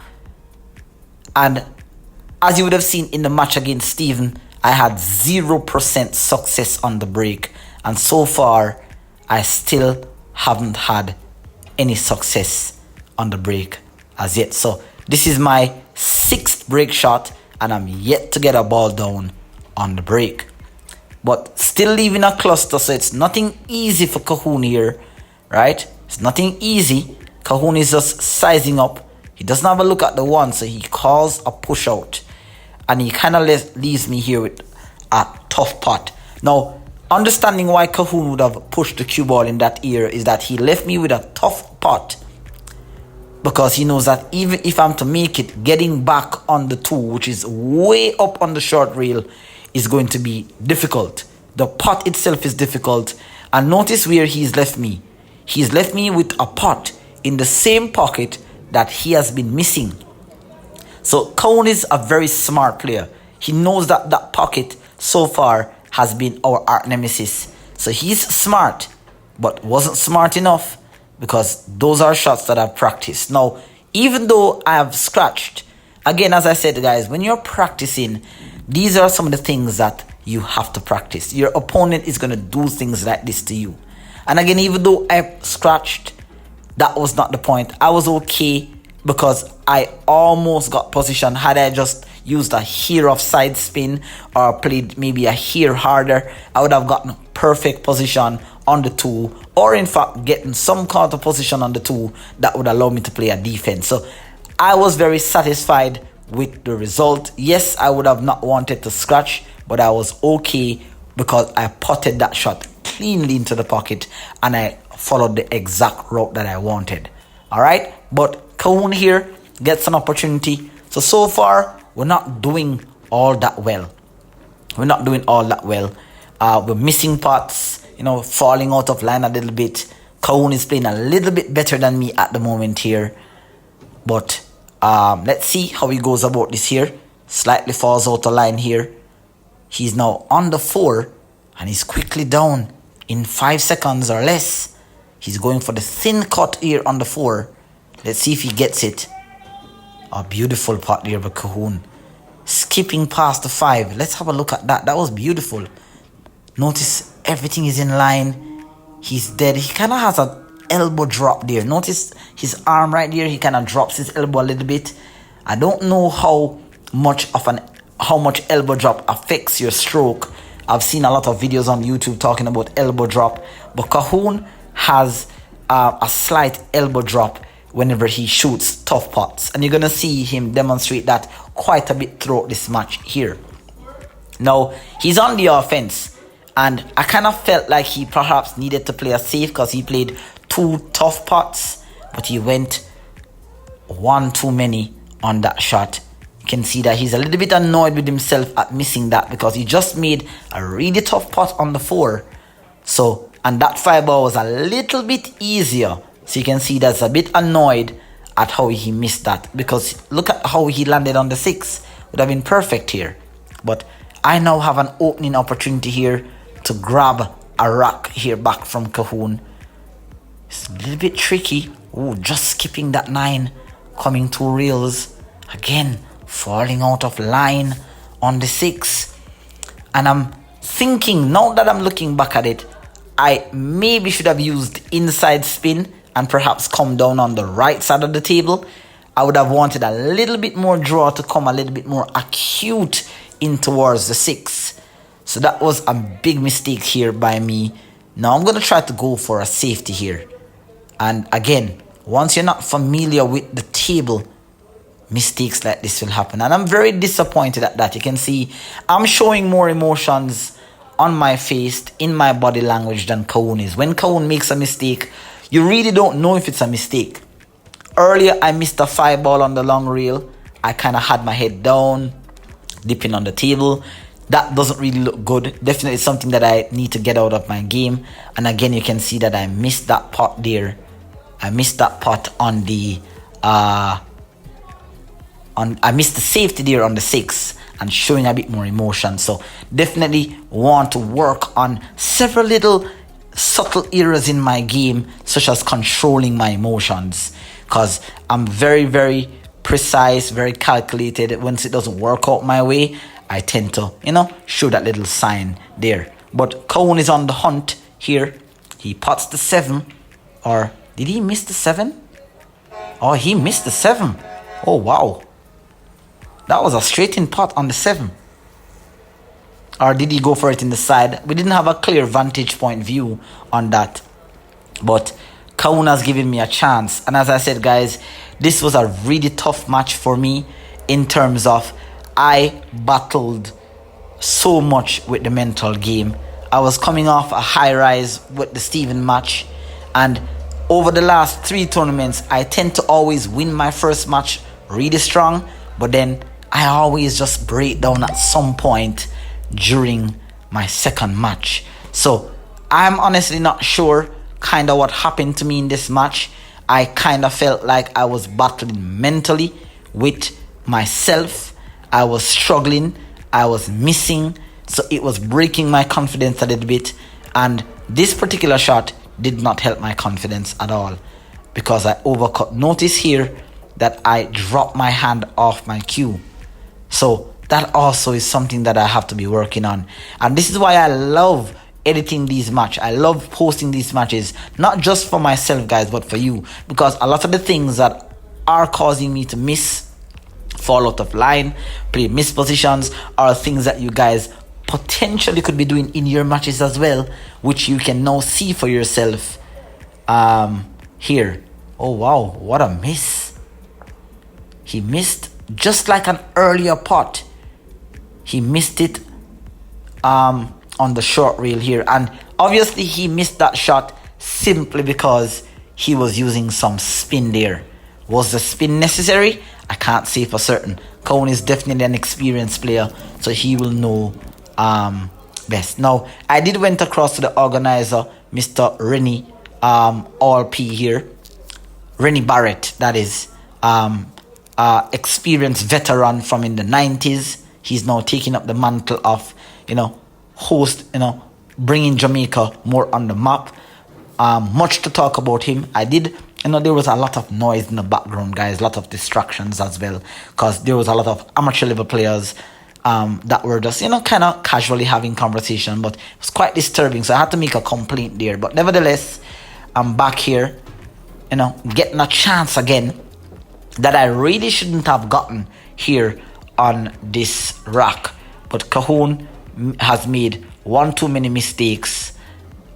And as you would have seen in the match against Stephen, I had 0% success on the break. And so far, I still haven't had any success on the break as yet. So this is my 6th break shot and I'm yet to get a ball down on the break. But still leaving a cluster, so it's nothing easy for Calhoun here, right? It's nothing easy. Calhoun is just sizing up. He doesn't have a look at the one, so he calls a push out. And he kind of leaves me here with a tough pot. Now, understanding why Calhoun would have pushed the cue ball in that ear is that he left me with a tough pot. Because he knows that even if I'm to make it, getting back on the 2, which is way up on the short rail, is going to be difficult. The pot itself is difficult. And notice where he's left me. He's left me with a pot in the same pocket that he has been missing. So Calhoun is a very smart player. He knows that that pocket so far has been our arch nemesis. So he's smart, but wasn't smart enough because those are shots that I've practiced. Now, even though I have scratched, again, as I said, guys, when you're practicing, these are some of the things that you have to practice. Your opponent is going to do things like this to you. And again, even though I scratched, that was not the point. I was okay because I almost got position. Had I just used a hair of side spin or played maybe a hair harder, I would have gotten perfect position on the 2, or in fact getting some counter position on the 2 that would allow me to play a defense. So I was very satisfied with the result. Yes, I would have not wanted to scratch, but I was okay because I potted that shot cleanly into the pocket and I followed the exact route that I wanted. All right, but Calhoun here gets an opportunity. So far, we're not doing all that well. We're missing pots, falling out of line a little bit. Calhoun is playing a little bit better than me at the moment here. But let's see how he goes about this here. Slightly falls out of line here. He's now on the 4 and he's quickly down in 5 seconds or less. He's going for the thin cut here on the 4. Let's see if he gets it. A beautiful pot there by Calhoun. Skipping past the 5. Let's have a look at that. That was beautiful. Notice everything is in line. He's dead. He kind of has an elbow drop there. Notice his arm right there. He kind of drops his elbow a little bit. I don't know how much elbow drop affects your stroke. I've seen a lot of videos on YouTube talking about elbow drop, but Calhoun has a slight elbow drop whenever he shoots tough pots, and you're gonna see him demonstrate that quite a bit throughout this match here. Now he's on the offense, and I kind of felt like he perhaps needed to play a safe because he played 2 tough pots, but he went 1 too many on that shot. You can see that he's a little bit annoyed with himself at missing that because he just made a really tough pot on the 4. So, and that 5 ball was a little bit easier. So you can see that's a bit annoyed at how he missed that, because look at how he landed on the 6. Would have been perfect here. But I now have an opening opportunity here to grab a rock here back from Calhoun. It's a little bit tricky. Oh, just skipping that 9, coming 2 rails. Again, falling out of line on the 6. And I'm thinking, now that I'm looking back at it, I maybe should have used inside spin and perhaps come down on the right side of the table. I would have wanted a little bit more draw to come a little bit more acute in towards the 6. So that was a big mistake here by me. Now I'm going to try to go for a safety here. And again, once you're not familiar with the table, mistakes like this will happen. And I'm very disappointed at that. You can see I'm showing more emotions on my face, in my body language than Calhoun is. When Calhoun makes a mistake, you really don't know if it's a mistake. Earlier, I missed a 5-ball on the long reel. I kind of had my head down, dipping on the table. That doesn't really look good. Definitely something that I need to get out of my game. And again, you can see that I missed that pot there. I missed that pot on the I missed the safety there on the 6 and showing a bit more emotion. So definitely want to work on several little subtle areas in my game, such as controlling my emotions, because I'm very, very precise, very calculated. Once it doesn't work out my way, I tend to, show that little sign there. But Calhoun is on the hunt here. He pots the 7, or did he miss the 7? Oh, he missed the 7. Oh, wow. That was a straight in pot on the 7. Or did he go for it in the side? We didn't have a clear vantage point view on that. But Calhoun has given me a chance. And as I said, guys, this was a really tough match for me in terms of I battled so much with the mental game. I was coming off a high rise with the Stephen match. And over the last 3 tournaments, I tend to always win my first match really strong. But then I always just break down at some point during my second match. So I'm honestly not sure kind of what happened to me in this match. I kind of felt like I was battling mentally with myself. I was struggling. I was missing. So it was breaking my confidence a little bit. And this particular shot did not help my confidence at all, because I overcut. Notice here that I dropped my hand off my cue. So that also is something that I have to be working on. And this is why I love editing these matches. I love posting these matches, not just for myself, guys, but for you. Because a lot of the things that are causing me to miss, fall out of line, play missed positions, are things that you guys potentially could be doing in your matches as well, which you can now see for yourself here. Oh, wow, what a miss. He missed just like an earlier pot. He missed it on the short reel here. And obviously he missed that shot simply because he was using some spin there. Was the spin necessary? I can't say for certain. Calhoun is definitely an experienced player, so he will know best. Now, I did went across to the organizer, Mr. Rennie All P here. Rennie Barrett, that is. Experienced veteran from in the 90s. He's now taking up the mantle of, bringing Jamaica more on the map. Much to talk about him. I did, there was a lot of noise in the background, guys. A lot of distractions as well, because there was a lot of amateur level players that were just, kind of casually having conversation, but it was quite disturbing. So I had to make a complaint there. But nevertheless, I'm back here, getting a chance again that I really shouldn't have gotten here on this rack. But Calhoun has made one too many mistakes,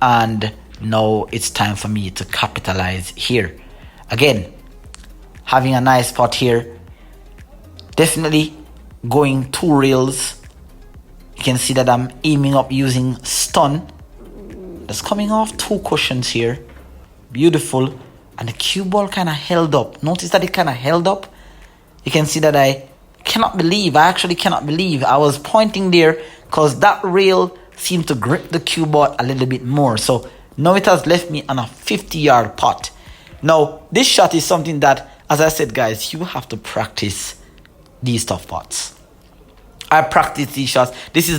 and now it's time for me to capitalize here. Again, having a nice pot here. Definitely going 2 reels. You can see that I'm aiming up using stun. That's coming off 2 cushions here. Beautiful. And the cue ball kind of held up. Notice that it kind of held up. You can see that I actually cannot believe I was pointing there, because that rail seemed to grip the cue ball a little bit more. So now it has left me on a 50-yard pot. Now, this shot is something that, as I said, guys, you have to practice these tough pots. I practice these shots. This is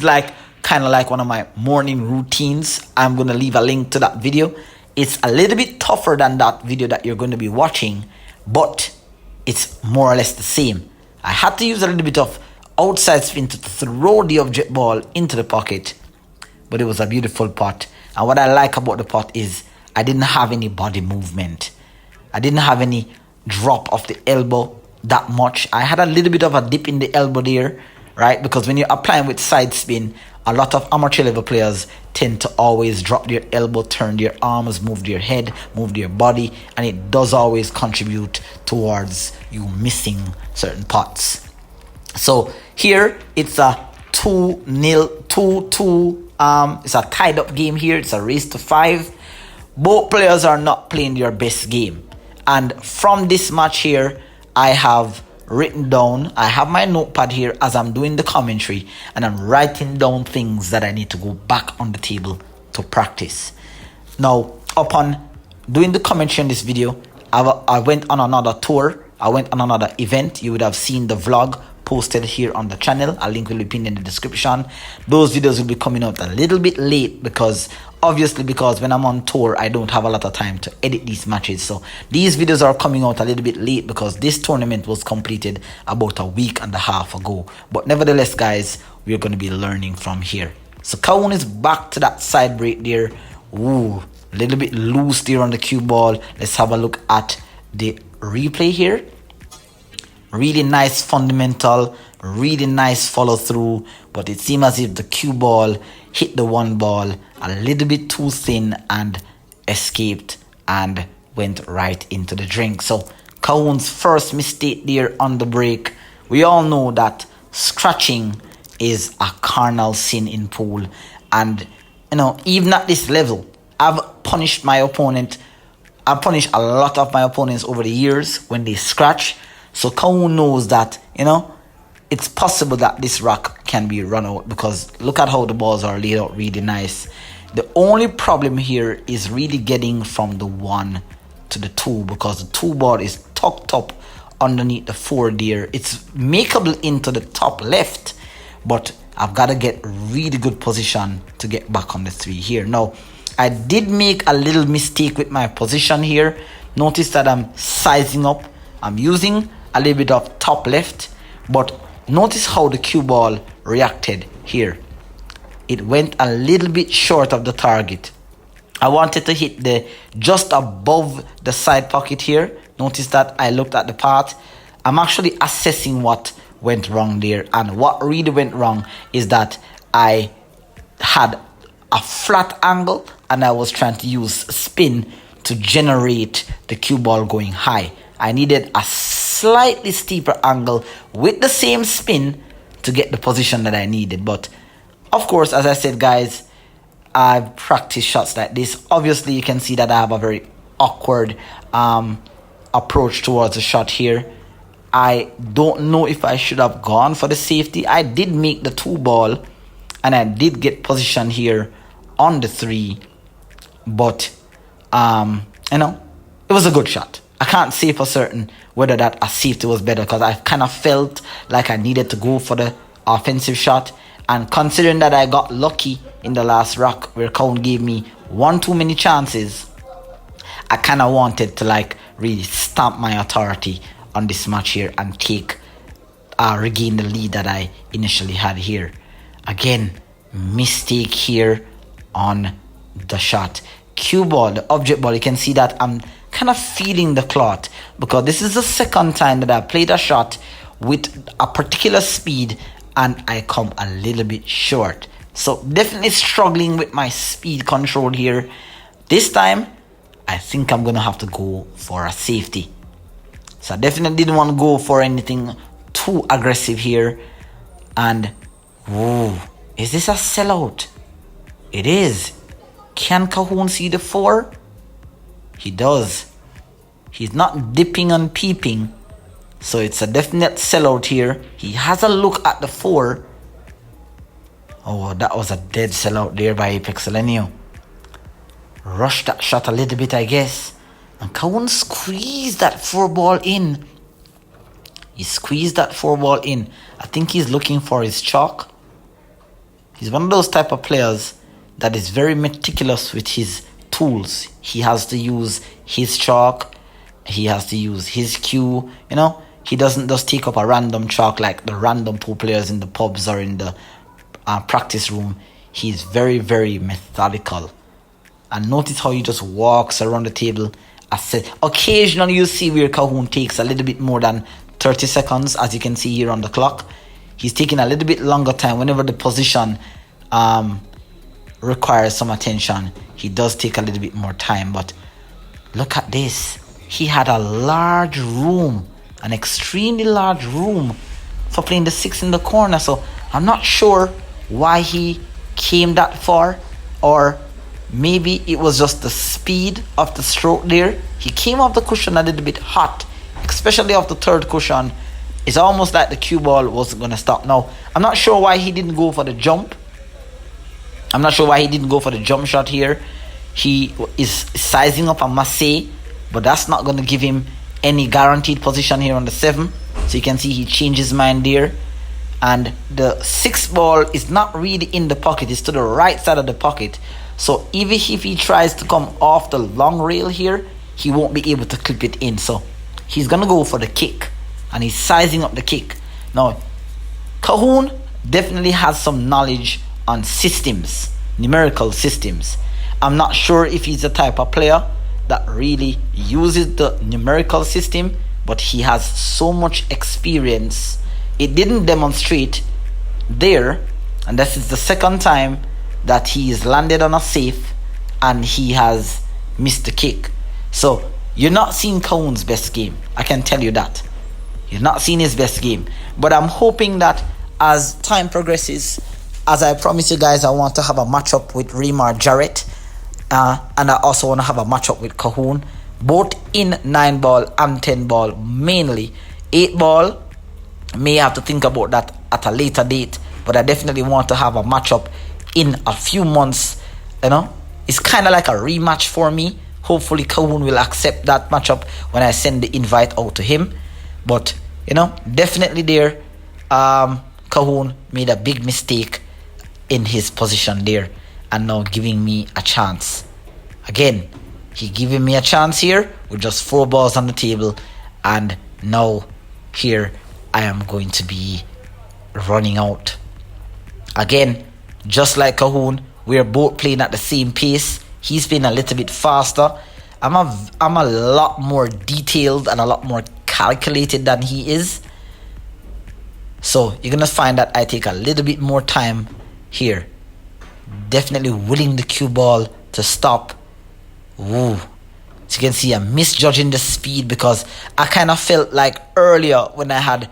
kind of like one of my morning routines. I'm going to leave a link to that video. It's a little bit tougher than that video that you're going to be watching, but it's more or less the same. I had to use a little bit of outside spin to throw the object ball into the pocket, but it was a beautiful pot. And what I like about the pot is I didn't have any body movement. I didn't have any drop of the elbow that much. I had a little bit of a dip in the elbow there, right? Because when you're applying with side spin, a lot of amateur level players tend to always drop their elbow, turn their arms, move their head, move their body, and it does always contribute towards you missing certain pots. So here it's a 2-2 It's a tied up game here. It's a race to 5. Both players are not playing their best game. And from this match here, I have written down, I have my notepad here as I'm doing the commentary, and I'm writing down things that I need to go back on the table to practice. Now, upon doing the commentary on this video, I went on another tour. I went on another event. You would have seen the vlog posted here on the channel. A link will be pinned in the description. Those videos will be coming out a little bit late because when I'm on tour, I don't have a lot of time to edit these matches. So these videos are coming out a little bit late because this tournament was completed about a week and a half ago. But nevertheless, guys, we're going to be learning from here. So Calhoun is back to that side break there. Ooh, a little bit loose there on the cue ball. Let's have a look at the replay here. Really nice fundamental, really nice follow through, but it seemed as if the cue ball hit the one ball a little bit too thin and escaped and went right into the drink. So Calhoun's first mistake there on the break. We all know that scratching is a carnal sin in pool, and even at this level, I've punished my opponent. I've punished a lot of my opponents over the years when they scratch. So Calhoun knows that, it's possible that this rock can be run out because look at how the balls are laid out really nice. The only problem here is really getting from the 1 to the 2 because the 2 ball is tucked up underneath the 4 there. It's makeable into the top left, but I've got to get really good position to get back on the 3 here. Now, I did make a little mistake with my position here. Notice that I'm sizing up. I'm using a little bit of top left, but notice how the cue ball reacted here. It went a little bit short of the target. I wanted to hit the just above the side pocket here. Notice that I looked at the path. I'm actually assessing what went wrong there, and what really went wrong is that I had a flat angle and I was trying to use spin to generate the cue ball going high. I needed a slightly steeper angle with the same spin to get the position that I needed. But of course, as I said, guys, I've practiced shots like this. Obviously, you can see that I have a very awkward approach towards the shot here. I don't know if I should have gone for the safety. I did make the 2 ball and I did get position here on the 3, but it was a good shot. I can't say for certain whether that a safety was better because I kind of felt like I needed to go for the offensive shot, and considering that I got lucky in the last rock where Calhoun gave me 1 too many chances, I kind of wanted to really stamp my authority on this match here and regain the lead that I initially had here. Again, mistake here on the shot. Cue ball, the object ball, you can see that I'm kind of feeling the cloth because this is the second time that I played a shot with a particular speed and I come a little bit short. So definitely struggling with my speed control here. This time, I think I'm going to have to go for a safety. So I definitely didn't want to go for anything too aggressive here. And, whoa, is this a sellout? It is. Can Calhoun see the 4? He does. He's not dipping and peeping. So it's a definite sellout here. He has a look at the 4. Oh, that was a dead sellout there by ApexElgenio. Rushed that shot a little bit, I guess. And Calhoun squeezed that 4 ball in. He squeezed that 4 ball in. I think he's looking for his chalk. He's one of those type of players that is very meticulous with his tools. He has to use his chalk. He has to use his cue. He doesn't just take up a random chalk like the random pool players in the pubs or in the practice room. He's very, very methodical. And notice how he just walks around the table. I said, occasionally you see where Calhoun takes a little bit more than 30 seconds, as you can see here on the clock. He's taking a little bit longer time whenever the position requires some attention. He does take a little bit more time, but look at this. He had a large room, an extremely large room for playing the 6 in the corner. So I'm not sure why he came that far, or maybe it was just the speed of the stroke there. He came off the cushion a little bit hot, especially off the third cushion. It's almost like the cue ball wasn't going to stop. Now, I'm not sure why he didn't go for the jump. I'm not sure why he didn't go for the jump shot here. He is sizing up, I must say, but that's not going to give him any guaranteed position here on the 7. So you can see he changed his mind there. And the 6th ball is not really in the pocket. It's to the right side of the pocket. So even if he tries to come off the long rail here, he won't be able to clip it in. So he's going to go for the kick. And he's sizing up the kick. Now, Calhoun definitely has some knowledge on systems, numerical systems. I'm not sure if he's the type of player that really uses the numerical system, but he has so much experience. It didn't demonstrate there, and this is the second time that he is landed on a safe and he has missed the kick. So you're not seeing Calhoun's best game, I can tell you that. You're not seeing his best game. But I'm hoping that as time progresses, as I promised you guys, I want to have a matchup with Remar Jarrett. And I also want to have a matchup with Calhoun. Both in 9 ball and 10 ball mainly. 8 ball, may have to think about that at a later date. But I definitely want to have a matchup in a few months. You know, it's kind of like a rematch for me. Hopefully Calhoun will accept that matchup when I send the invite out to him. But, you know, definitely there, Calhoun made a big mistake in his position there and now giving me a chance. Again, he giving me a chance here with just 4 balls on the table, and now here I am going to be running out. Again, just like Calhoun, we're both playing at the same pace. He's been a little bit faster. I'm a lot more detailed and a lot more calculated than he is. So you're gonna find that I take a little bit more time here. Definitely willing the cue ball to stop. Ooh. So you can see I'm misjudging the speed, because I kind of felt like earlier when I had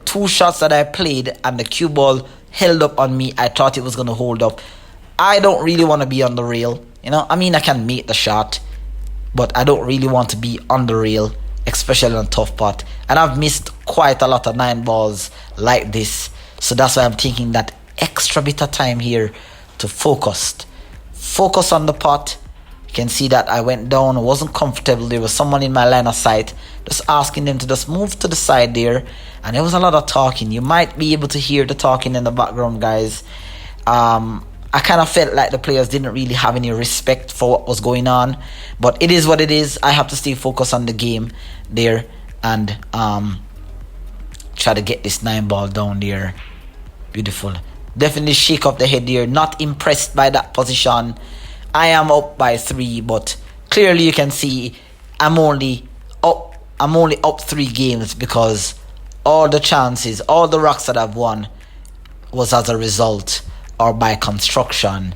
2 shots that I played and the cue ball held up on me, I thought it was gonna hold up. I don't really want to be on the rail. You know, I mean, I can make the shot, but I don't really want to be on the rail, especially on tough pot. And I've missed quite a lot of 9 balls like this. So that's why I'm taking that extra bit of time here to focus on the pot. You can see that I went down, I wasn't comfortable. There was someone in my line of sight, just asking them to just move to the side there. And there was a lot of talking. You might be able to hear the talking in the background, guys. I kind of felt like the players didn't really have any respect for what was going on, but it is what it is. I have to stay focused on the game there and try to get this 9 ball down there. Beautiful. Definitely shake up the head there. Not impressed by that position. I am up by 3, but clearly you can see I'm only up 3 games, because all the chances, all the rocks that I've won was as a result or by construction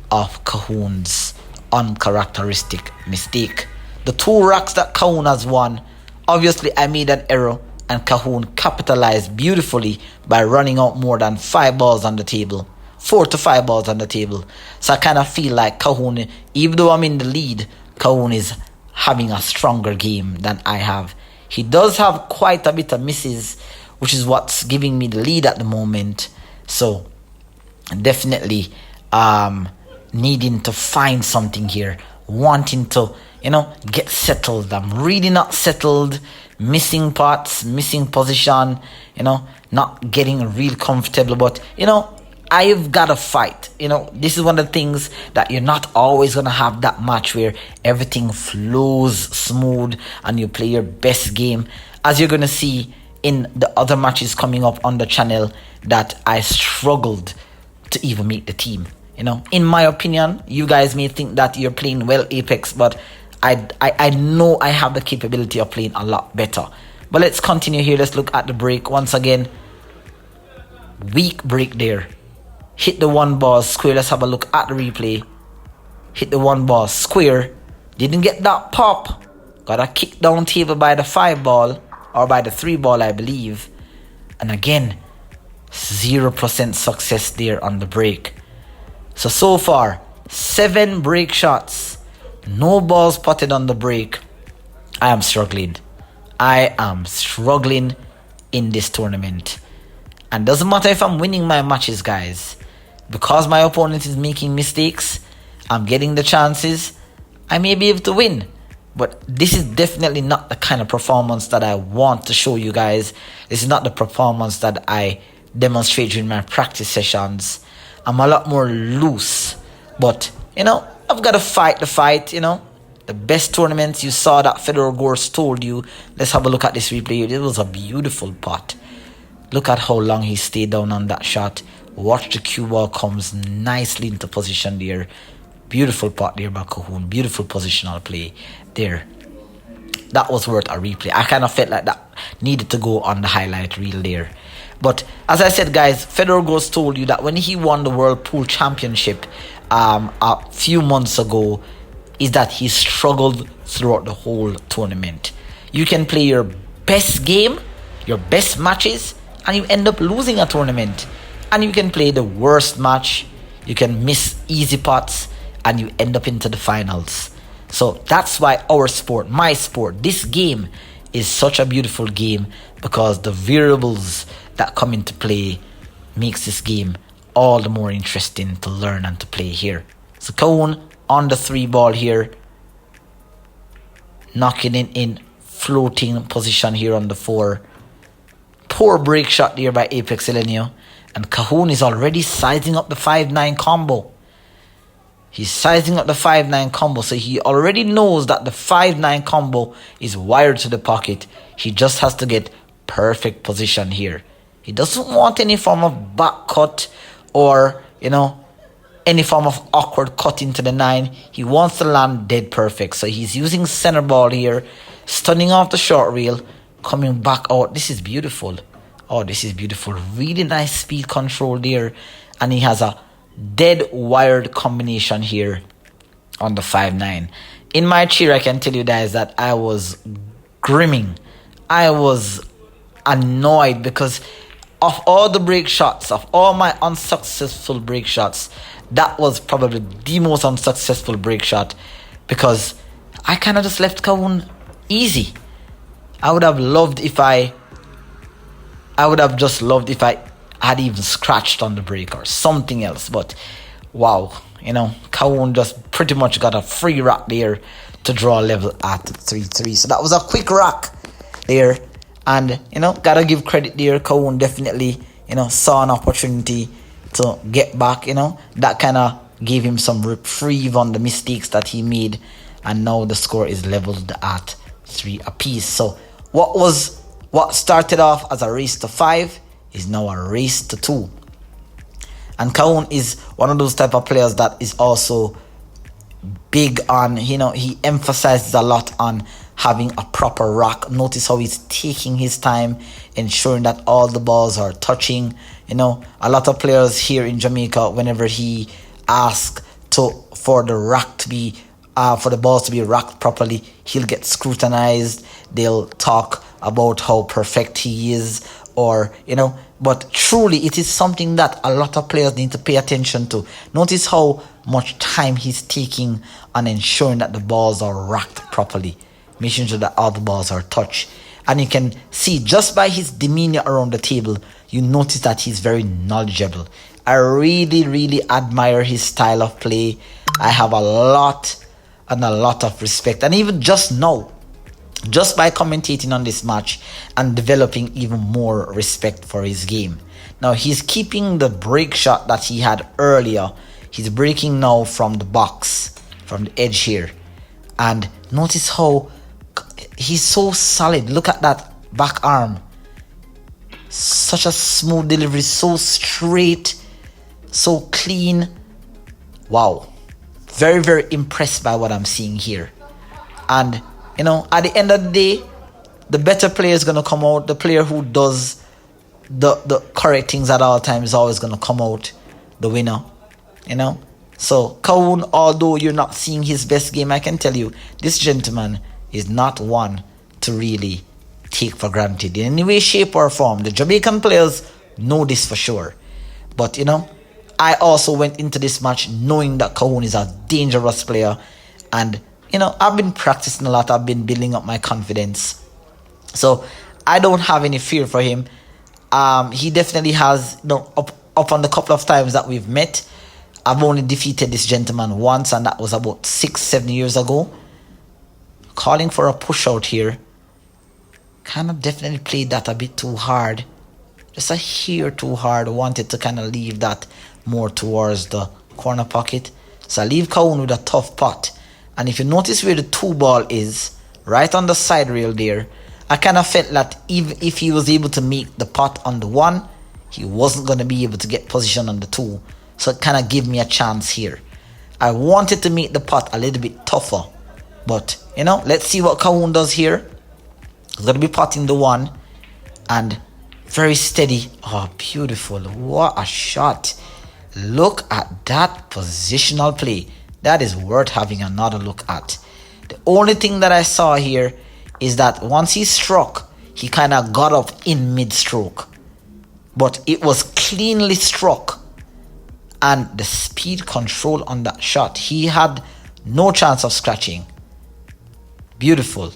of Calhoun's uncharacteristic mistake. The 2 rocks that Calhoun has won, obviously I made an error, and Calhoun capitalized beautifully by running out more than 5 balls on the table. 4 to 5 balls on the table. So I kind of feel like Calhoun, even though I'm in the lead, Calhoun is having a stronger game than I have. He does have quite a bit of misses, which is what's giving me the lead at the moment. So definitely needing to find something here, wanting to, you know, get settled. I'm really not settled, missing pots, missing position, you know, not getting real comfortable. But, you know, I've got to fight. You know, this is one of the things that you're not always going to have that match where everything flows smooth and you play your best game. As you're going to see in the other matches coming up on the channel, that I struggled to even make the team. You know, in my opinion, you guys may think that you're playing well Apex, but I know I have the capability of playing a lot better. But let's continue here. Let's look at the break once again. Weak break there. Hit the 1 ball square. Let's have a look at the replay. Hit the 1 ball square. Didn't get that pop. Got a kick down table by the 5 ball, or by the 3 ball, I believe. And again, 0% success there on the break. So far, 7 break shots. No balls potted on the break. I am struggling. I am struggling in this tournament. And doesn't matter if I'm winning my matches, guys. Because my opponent is making mistakes, I'm getting the chances, I may be able to win. But this is definitely not the kind of performance that I want to show you guys. This is not the performance that I demonstrate during my practice sessions. I'm a lot more loose. But, I've got to fight the fight, The best tournaments, you saw that Federer Gors told you. Let's have a look at this replay. It was a beautiful pot. Look at how long he stayed down on that shot. Watch the cue ball comes nicely into position there. Beautiful pot there by Calhoun. Beautiful positional play there. That was worth a replay. I kind of felt like that needed to go on the highlight reel there. But as I said, guys, Federer Gors told you that when he won the World Pool Championship a few months ago, is that he struggled throughout the whole tournament. You can play your best game, your best matches, and you end up losing a tournament. And you can play the worst match, you can miss easy pots, and you end up into the finals. So that's why our sport, my sport, this game is such a beautiful game, because the variables that come into play makes this game all the more interesting to learn and to play here. So Calhoun on the 3 ball here, knocking it in floating position here on the 4. Poor break shot there by ApexElgenio, and Calhoun is already sizing up the 5-9 combo. He's sizing up the 5-9 combo, so he already knows that the 5-9 combo is wired to the pocket. He just has to get perfect position here. He doesn't want any form of back cut or, any form of awkward cut into the 9. He wants to land dead perfect. So he's using center ball here, stunning off the short reel, coming back out. This is beautiful. Oh, this is beautiful. Really nice speed control there. And he has a dead wired combination here on the 5-9. In my chair, I can tell you guys that I was grimming. I was annoyed because of all the break shots, of all my unsuccessful break shots, that was probably the most unsuccessful break shot, because I kind of just left Calhoun easy. I would have just loved if I had even scratched on the break or something else. But wow, Calhoun just pretty much got a free rock there to draw a level at 3-3. So that was a quick rock there. And, gotta give credit there. Calhoun definitely, saw an opportunity to get back, That kind of gave him some reprieve on the mistakes that he made. And now the score is leveled at 3 apiece. So what started off as a race to 5 is now a race to 2. And Calhoun is one of those type of players that is also big on, he emphasizes a lot on having a proper rock. Notice how he's taking his time, ensuring that all the balls are touching. A lot of players here in Jamaica, whenever he asks for the rock to be, for the balls to be rocked properly, he'll get scrutinized. They'll talk about how perfect he is, or, but truly it is something that a lot of players need to pay attention to. Notice how much time he's taking on ensuring that the balls are rocked properly, making sure that all the balls are touched. And you can see just by his demeanor around the table, you notice that he's very knowledgeable. I really, really admire his style of play. I have a lot of respect. And even just now, just by commentating on this match and developing even more respect for his game. Now, he's keeping the break shot that he had earlier. He's breaking now from the box, from the edge here. And notice how he's so solid. Look at that back arm. Such a smooth delivery, so straight, so clean. Wow. Very, very impressed by what I'm seeing here. And at the end of the day, the better player is going to come out. The player who does the correct things at all times is always going to come out the winner. So Calhoun, although you're not seeing his best game, I can tell you, this gentleman is not one to really take for granted in any way, shape or form. The Jamaican players know this for sure. But, I also went into this match knowing that Calhoun is a dangerous player. And, you know, I've been practicing a lot. I've been building up my confidence. So I don't have any fear for him. He definitely has, you know, up on the couple of times that we've met. I've only defeated this gentleman once, and that was about 6-7 years ago. Calling for a push out here. Kind of definitely played that a bit too hard. Just a hair too hard. Wanted to kind of leave that more towards the corner pocket. So I leave Calhoun with a tough pot. And if you notice where the 2 ball is, right on the side rail there, I kind of felt that even if he was able to make the pot on the 1, he wasn't going to be able to get position on the 2. So it kind of gave me a chance here. I wanted to make the pot a little bit tougher. But, you know, let's see what Calhoun does here. He's going to be potting the 1. And very steady. Oh, beautiful. What a shot. Look at that positional play. That is worth having another look at. The only thing that I saw here is that once he struck, he kind of got up in mid-stroke. But it was cleanly struck. And the speed control on that shot, he had no chance of scratching. Beautiful.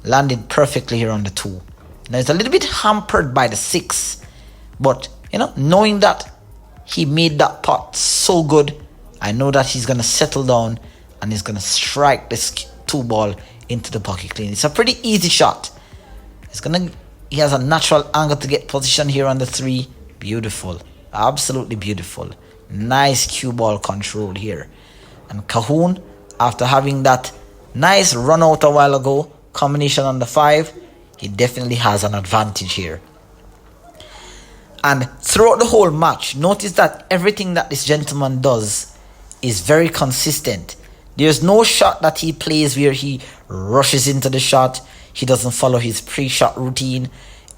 Landed perfectly here on the 2. Now it's a little bit hampered by the 6. But, you know, knowing that he made that pot so good, I know that he's going to settle down and he's going to strike this 2 ball into the pocket clean. It's a pretty easy shot. He has a natural angle to get position here on the 3. Beautiful. Absolutely beautiful. Nice cue ball control here. And Calhoun, after having that nice run out a while ago, combination on the 5, he definitely has an advantage here. And throughout the whole match, notice that everything that this gentleman does is very consistent. There's no shot that he plays where he rushes into the shot. He doesn't follow his pre-shot routine.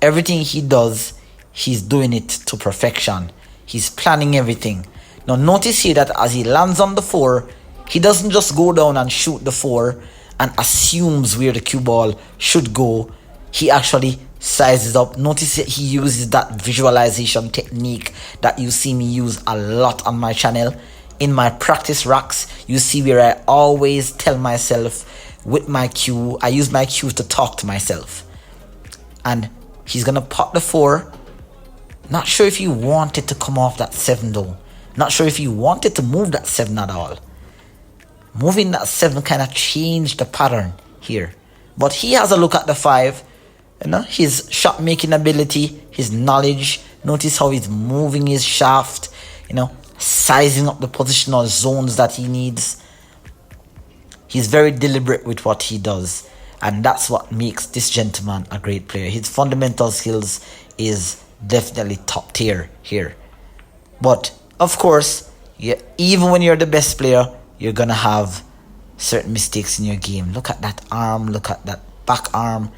Everything he does, he's doing it to perfection. He's planning everything. Now notice here that as he lands on the 4, he doesn't just go down and shoot the 4 and assumes where the cue ball should go. He actually sizes up. Notice that he uses that visualization technique that you see me use a lot on my channel. In my practice racks, you see where I always tell myself with my cue, I use my cue to talk to myself. And he's going to pot the 4. Not sure if he wanted to come off that 7 though. Not sure if he wanted to move that 7 at all. Moving that 7 kind of changed the pattern here. But he has a look at the 5. You know, his shot making ability, his knowledge. Notice how he's moving his shaft. You know, sizing up the positional zones that he needs. He's very deliberate with what he does. And that's what makes this gentleman a great player. His fundamental skills is definitely top tier here. But, of course, even when you're the best player, you're going to have certain mistakes in your game. Look at that arm. Look at that back arm.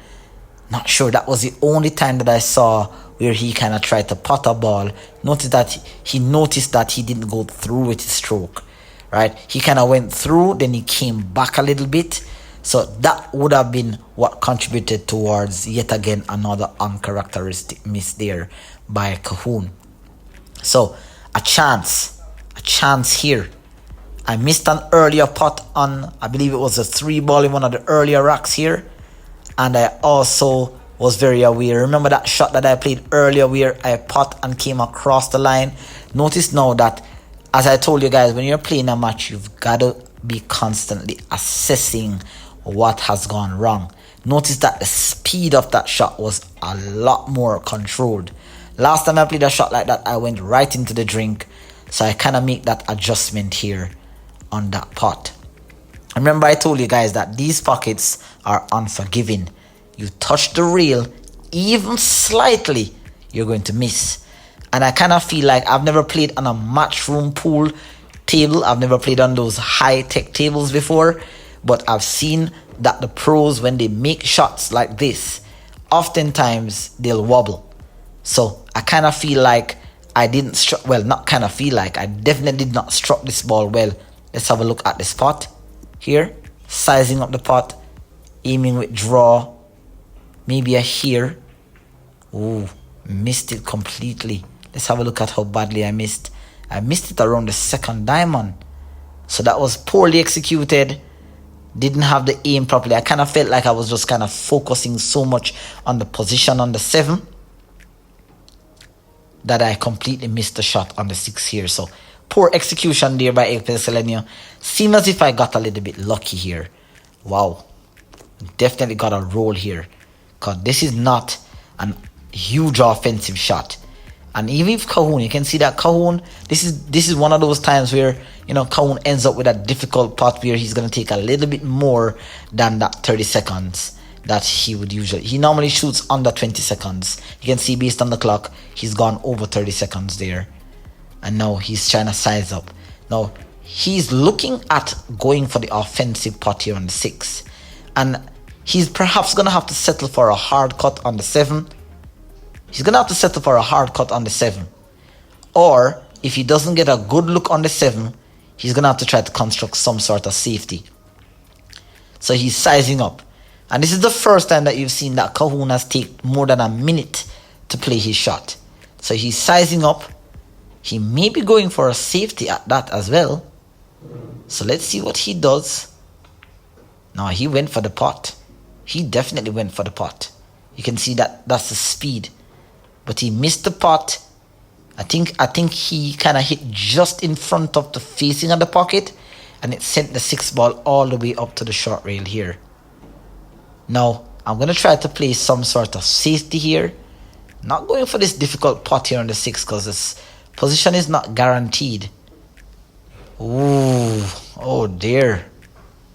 Not sure. That was the only time that I saw where he kind of tried to pot a ball. Noticed that he didn't go through with his stroke. Right? He kind of went through, then he came back a little bit. So that would have been what contributed towards yet again another uncharacteristic miss there by Calhoun. So a chance here. I missed an earlier pot on, I believe it was a 3 ball in one of the earlier racks here. And I also was very aware. Remember that shot that I played earlier where I pot and came across the line? Notice now that, as I told you guys, when you're playing a match, you've got to be constantly assessing what has gone wrong. Notice that the speed of that shot was a lot more controlled. Last time I played a shot like that, I went right into the drink. So I kind of make that adjustment here on that pot. Remember I told you guys that these pockets are unforgiving. You touch the rail even slightly, you're going to miss. And I kind of feel like I've never played on a matchroom pool table. I've never played on those high-tech tables before. But I've seen that the pros, when they make shots like this, oftentimes they'll wobble. So I kind of feel like I didn't struck, well, not kind of feel like, I definitely did not struck this ball well. Let's have a look at this pot here. Sizing up the pot, aiming with draw, maybe a here. Ooh, missed it completely. Let's have a look at how badly I missed. I missed it around the second diamond. So that was poorly executed. Didn't have the aim properly. I kind of felt like I was just kind of focusing so much on the position on the 7 that I completely missed the shot on the 6 here. So poor execution there by ApexElgenio. Seems as if I got a little bit lucky here. Wow. Definitely got a roll here. Because this is not a huge offensive shot. And even if Calhoun, you can see that Calhoun, this is one of those times where, you know, Calhoun ends up with a difficult pot where he's going to take a little bit more than that 30 seconds that he would usually. He normally shoots under 20 seconds. You can see based on the clock, he's gone over 30 seconds there. And now he's trying to size up. Now, he's looking at going for the offensive pot here on the 6. And he's perhaps going to have to settle for a hard cut on the 7. He's going to have to settle for a hard cut on the 7. Or, if he doesn't get a good look on the 7, he's going to have to try to construct some sort of safety. So he's sizing up. And this is the first time that you've seen that Calhoun has taken more than a minute to play his shot. So he's sizing up. He may be going for a safety at that as well. So let's see what he does. No, he went for the pot. He definitely went for the pot. You can see that that's the speed. But he missed the pot. I think he kind of hit just in front of the facing of the pocket. And it sent the 6 ball all the way up to the short rail here. Now, I'm going to try to play some sort of safety here. Not going for this difficult pot here on the 6 because this position is not guaranteed. Ooh, oh dear.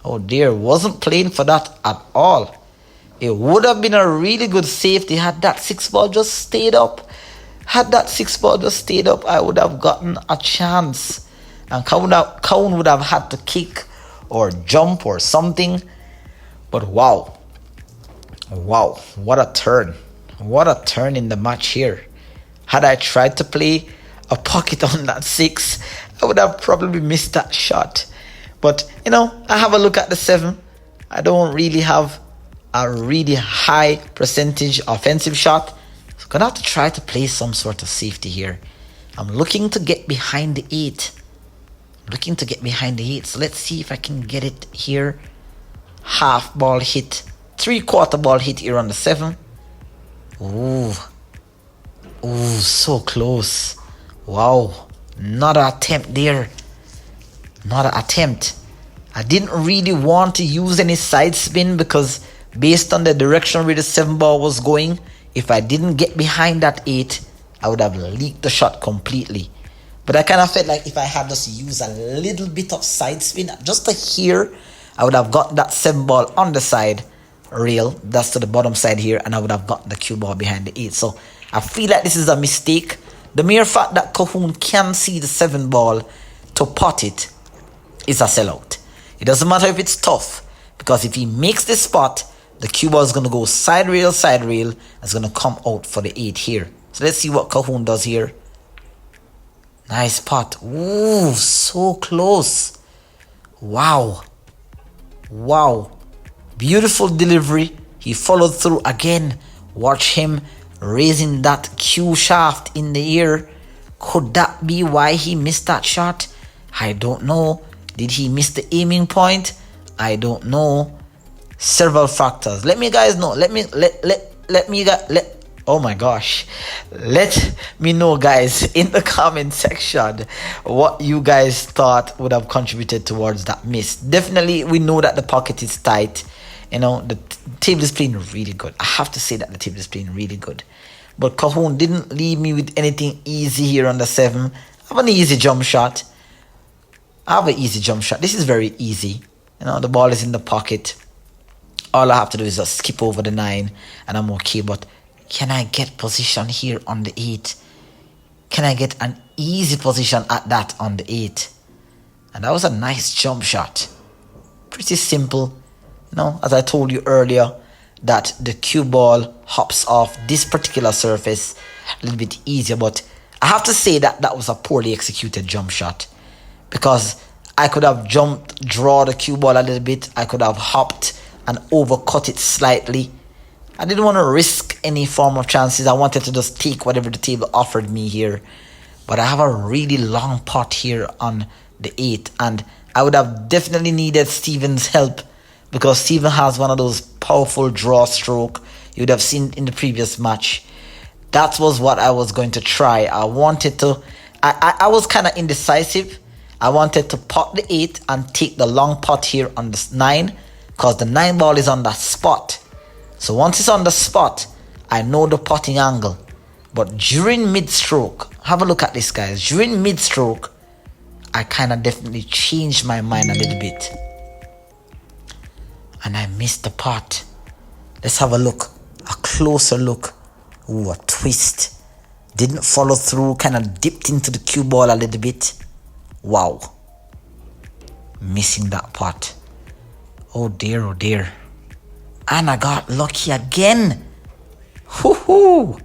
Oh dear, wasn't playing for that at all. It would have been a really good safety had that 6 ball just stayed up. Had that 6 ball just stayed up, I would have gotten a chance. And Calhoun would have had to kick or jump or something. But wow. Wow, what a turn. What a turn in the match here. Had I tried to play a pocket on that 6, I would have probably missed that shot. But, you know, I have a look at the 7. I don't really have a really high percentage offensive shot. So I'm going to have to try to play some sort of safety here. I'm looking to get behind the 8. So let's see if I can get it here. Half ball hit. 3/4 ball hit here on the 7. Ooh, so close. Wow, not an attempt there. Not an attempt. I didn't really want to use any side spin because based on the direction where the 7 ball was going, if I didn't get behind that 8, I would have leaked the shot completely. But I kind of felt like if I had just used a little bit of side spin, just to here, I would have got that 7 ball on the side rail, that's to the bottom side here, and I would have got the cue ball behind the 8. So I feel like this is a mistake. The mere fact that Calhoun can see the 7 ball to pot it is a sellout. It doesn't matter if it's tough, because if he makes this spot, the cue ball is going to go side rail, and it's going to come out for the 8 here. So let's see what Calhoun does here. Nice pot. Ooh, so close. Wow. Beautiful delivery. He followed through again. Watch him raising that cue shaft in the air. Could that be why he missed that shot? I don't know. Did he miss the aiming point? I don't know. Several factors. Let me guys know. Oh my gosh. Let me know, guys, in the comment section what you guys thought would have contributed towards that miss. Definitely, we know that the pocket is tight. You know, the table is playing really good. I have to say that the table is playing really good. But Calhoun didn't leave me with anything easy here on the 7. I have an easy jump shot. This is very easy. You know, the ball is in the pocket. All I have to do is just skip over the 9 and I'm okay. But can I get position here on the 8? Can I get an easy position at that on the 8? And that was a nice jump shot. Pretty simple. You know, as I told you earlier, that the cue ball hops off this particular surface a little bit easier. But I have to say that that was a poorly executed jump shot. Because I could have draw the cue ball a little bit. I could have hopped and overcut it slightly. I didn't want to risk any form of chances. I wanted to just take whatever the table offered me here. but I have a really long pot here on the 8, and I would have definitely needed Stephen's help because Stephen has one of those powerful draw stroke you would have seen in the previous match. That was what I was going to try. I wanted to, I was kind of indecisive. I wanted to pot the 8 and take the long pot here on the 9 because the 9 ball is on the spot. So once it's on the spot, I know the potting angle. But during mid-stroke, have a look at this, guys. During mid-stroke, I kind of definitely changed my mind a little bit. And I missed the pot. Let's have a look. A closer look. Ooh, a twist. Didn't follow through. Kind of dipped into the cue ball a little bit. Wow. Missing that pot. Oh dear, oh dear. And I got lucky again. Woohoo!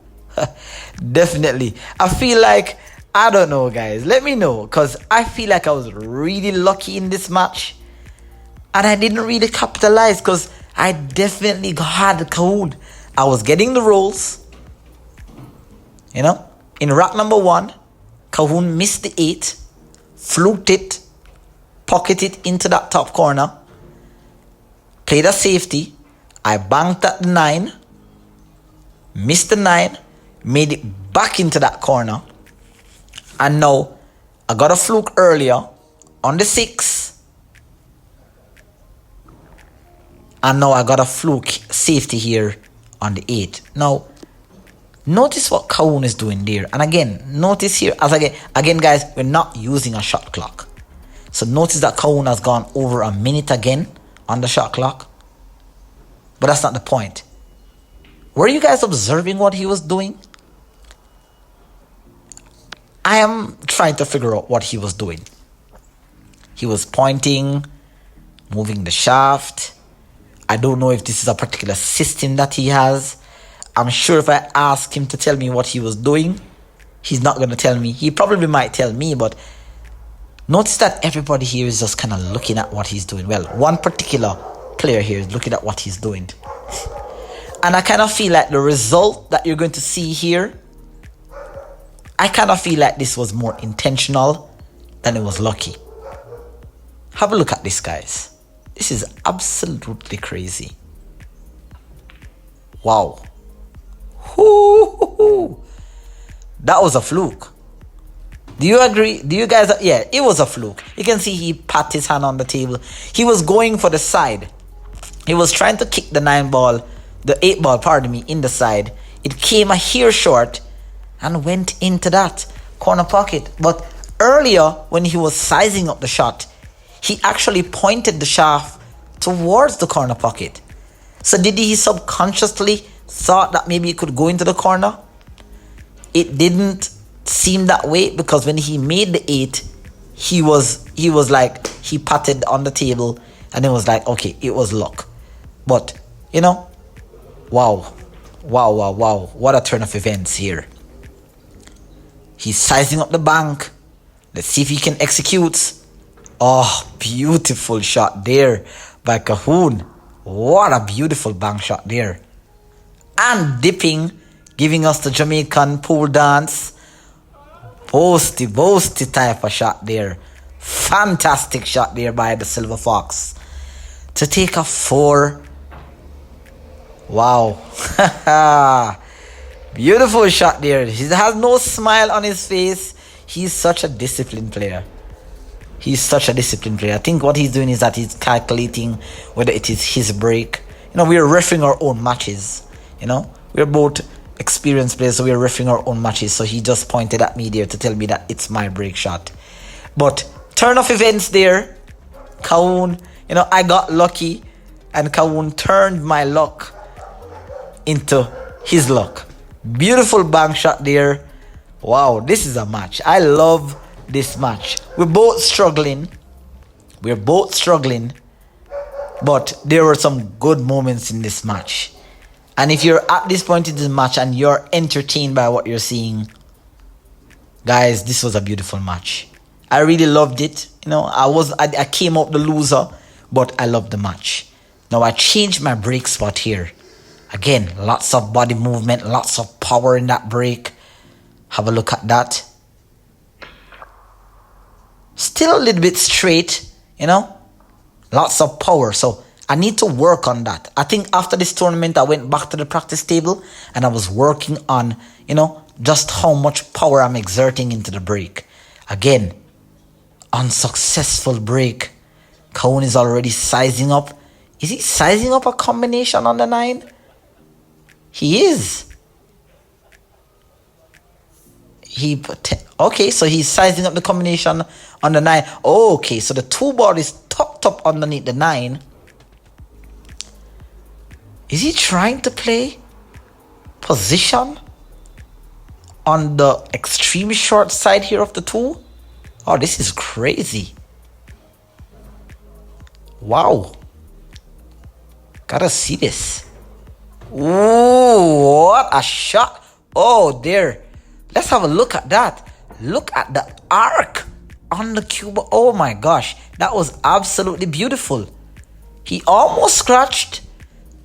Definitely. I feel like, I don't know, guys. Let me know, because I feel like I was really lucky in this match. And I didn't really capitalize because I definitely had Calhoun. I was getting the rolls. You know, in rack number 1, Calhoun missed the 8, fluked it, pocketed it into that top corner, played a safety. I banked at the 9, missed the 9, made it back into that corner. And now I got a fluke earlier on the 6. And now I got a fluke safety here on the 8. Now, notice what Calhoun is doing there. And again, notice here, again guys, we're not using a shot clock. So notice that Calhoun has gone over a minute again on the shot clock. But that's not the point. Were you guys observing what he was doing? I am trying to figure out what he was doing. He was pointing, moving the shaft. I don't know if this is a particular system that he has. I'm sure if I ask him to tell me what he was doing, he's not going to tell me. He probably might tell me, but notice that everybody here is just kind of looking at what he's doing. Well, one particular player here is looking at what he's doing. And I kind of feel like the result that you're going to see here, I kind of feel like this was more intentional than it was lucky. Have a look at this, guys. This is absolutely crazy. Wow. Hoo-hoo-hoo. That was a fluke. Do you agree? Do you guys? Yeah, it was a fluke. You can see he pat his hand on the table. He was going for the side. He was trying to kick the 9 ball, the 8 ball, pardon me, in the side. It came a hair short and went into that corner pocket. But earlier, when he was sizing up the shot, he actually pointed the shaft towards the corner pocket. So did he subconsciously thought that maybe it could go into the corner? It didn't seem that way because when he made the 8, he was like, he patted on the table and it was like, okay, it was luck. But, you know, wow. What a turn of events here. He's sizing up the bank. Let's see if he can execute. Oh, beautiful shot there by Calhoun. What a beautiful bank shot there. And dipping, giving us the Jamaican pole dance. Boasty type of shot there. Fantastic shot there by the Silver Fox. To take a 4. Wow. Beautiful shot there. He has no smile on his face. He's such a disciplined player. I think what he's doing is that he's calculating whether it is his break. You know, we're refereeing our own matches. You know, we're both experienced players, so we're refereeing our own matches. So he just pointed at me there to tell me that it's my break shot. But turn of events there. Calhoun, you know, I got lucky and Calhoun turned my luck into his luck. Beautiful bank shot there. Wow, this is a match. I love this match. We're both struggling, but there were some good moments in this match. And if you're at this point in the match and you're entertained by what you're seeing, guys, this was a beautiful match. I really loved it. You know, I came out the loser, but I loved the match. Now I changed my break spot here. Again, lots of body movement, lots of power in that break. Have a look at that. Still a little bit straight, you know. Lots of power. So I need to work on that. I think after this tournament, I went back to the practice table and I was working on, you know, just how much power I'm exerting into the break. Again, unsuccessful break. Calhoun is already sizing up. Is he sizing up a combination on the 9? He is. Okay, so he's sizing up the combination on the 9. Okay, so the 2 ball is tucked up underneath the 9. Is he trying to play position on the extreme short side here of the 2? Oh, this is crazy. Wow. Gotta see this. Ooh, what a shot. Oh, there. Let's have a look at that. Look at the arc on the cube. Oh my gosh. That was absolutely beautiful. He almost scratched.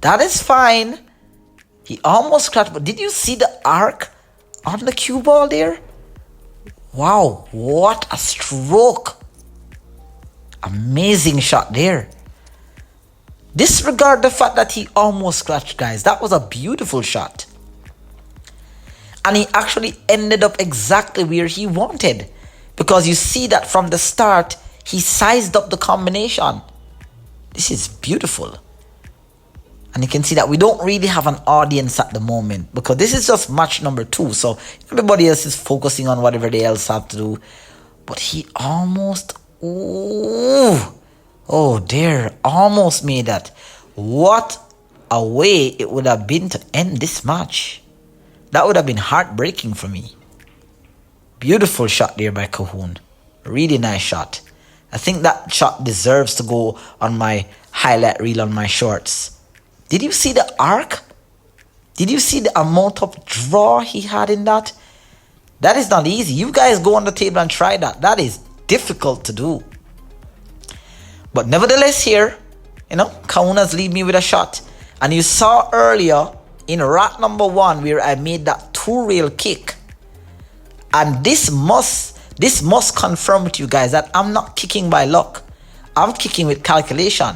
That is fine. He almost scratched. But did you see the arc on the cue ball there? Wow. What a stroke. Amazing shot there. Disregard the fact that he almost scratched, guys. That was a beautiful shot. And he actually ended up exactly where he wanted. Because you see that from the start, he sized up the combination. This is beautiful. And you can see that we don't really have an audience at the moment. Because this is just match number 2. So everybody else is focusing on whatever they else have to do. But he almost... Ooh. Oh, dear. Almost made that. What a way it would have been to end this match. That would have been heartbreaking for me. Beautiful shot there by Calhoun. Really nice shot. I think that shot deserves to go on my highlight reel on my shorts. Did you see the arc? Did you see the amount of draw he had in that? That is not easy. You guys go on the table and try that. That is difficult to do. But nevertheless here, you know, Calhoun has lead me with a shot. And you saw earlier in rack number 1 where I made that 2-rail kick. And this must confirm with you guys that I'm not kicking by luck. I'm kicking with calculation.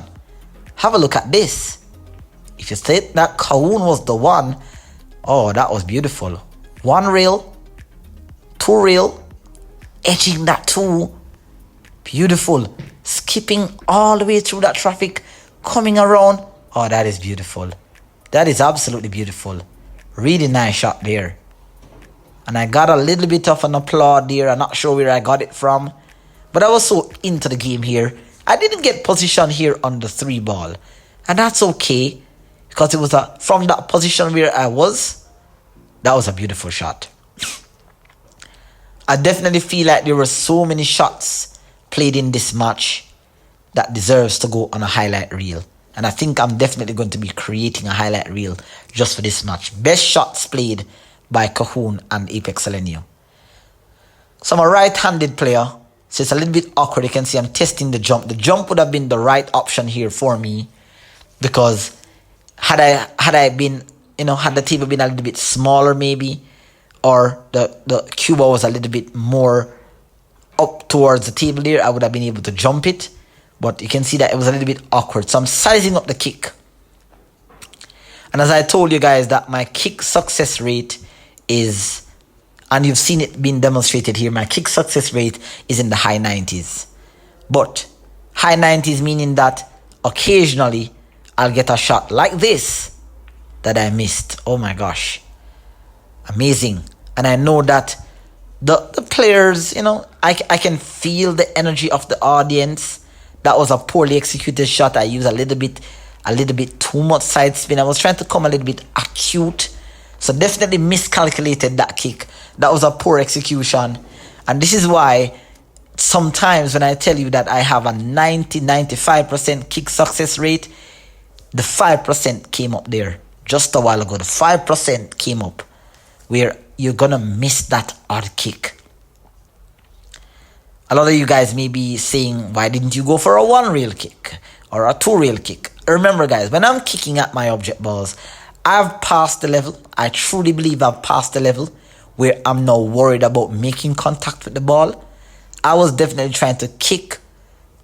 Have a look at this. If you say that Calhoun was the one, oh, that was beautiful. 1 rail, 2 rail, edging that 2. Beautiful. Skipping all the way through that traffic, coming around. Oh, that is beautiful. That is absolutely beautiful. Really nice shot there. And I got a little bit of an applaud there. I'm not sure where I got it from. But I was so into the game here. I didn't get position here on the 3 ball. And that's okay. Because it was from that position where I was. That was a beautiful shot. I definitely feel like there were so many shots played in this match that deserves to go on a highlight reel. And I think I'm definitely going to be creating a highlight reel just for this match. Best shots played by Calhoun and ApexElgenio. So I'm a right-handed player, so it's a little bit awkward. You can see I'm testing the jump. The jump would have been the right option here for me, because had I been, you know, had the table been a little bit smaller maybe, or the cue ball was a little bit more up towards the table there, I would have been able to jump it. But you can see that it was a little bit awkward. So I'm sizing up the kick. And as I told you guys that my kick success rate is, and you've seen it being demonstrated here, my kick success rate is in the high 90s. But high 90s meaning that occasionally I'll get a shot like this that I missed. Oh my gosh. Amazing. And I know that the players, you know, I can feel the energy of the audience. That was a poorly executed shot. I used a little bit too much side spin. I was trying to come a little bit acute. So definitely miscalculated that kick. That was a poor execution. And this is why sometimes when I tell you that I have a 90-95% kick success rate, the 5% came up there just a while ago. The 5% came up where you're gonna miss that odd kick. A lot of you guys may be saying, why didn't you go for a 1-rail kick or a 2-rail kick? Remember guys, when I'm kicking at my object balls, I've passed the level. I truly believe I've passed the level where I'm now worried about making contact with the ball. I was definitely trying to kick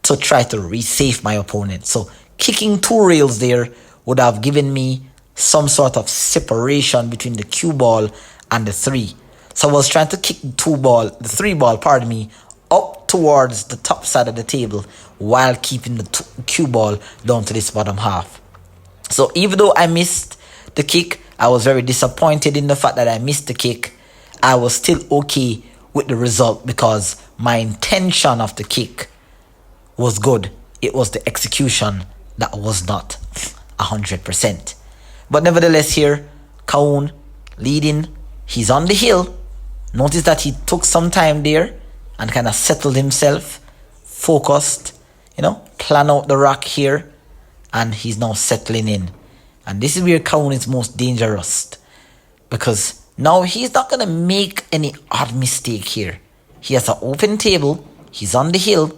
to try to resave my opponent. So kicking 2 rails there would have given me some sort of separation between the cue ball and the 3. So I was trying to kick the 3 ball, pardon me, up towards the top side of the table while keeping the cue ball down to this bottom half. So even though I missed the kick, I was very disappointed in the fact that I missed the kick. I was still okay with the result because my intention of the kick was good. It was the execution that was not 100%. But nevertheless here, Calhoun leading. He's on the hill. Notice that he took some time there and kind of settled himself, focused, plan out the rock here, and he's now settling in. And this is where Calhoun is most dangerous, because now he's not going to make any odd mistake here. He has an open table, he's on the hill,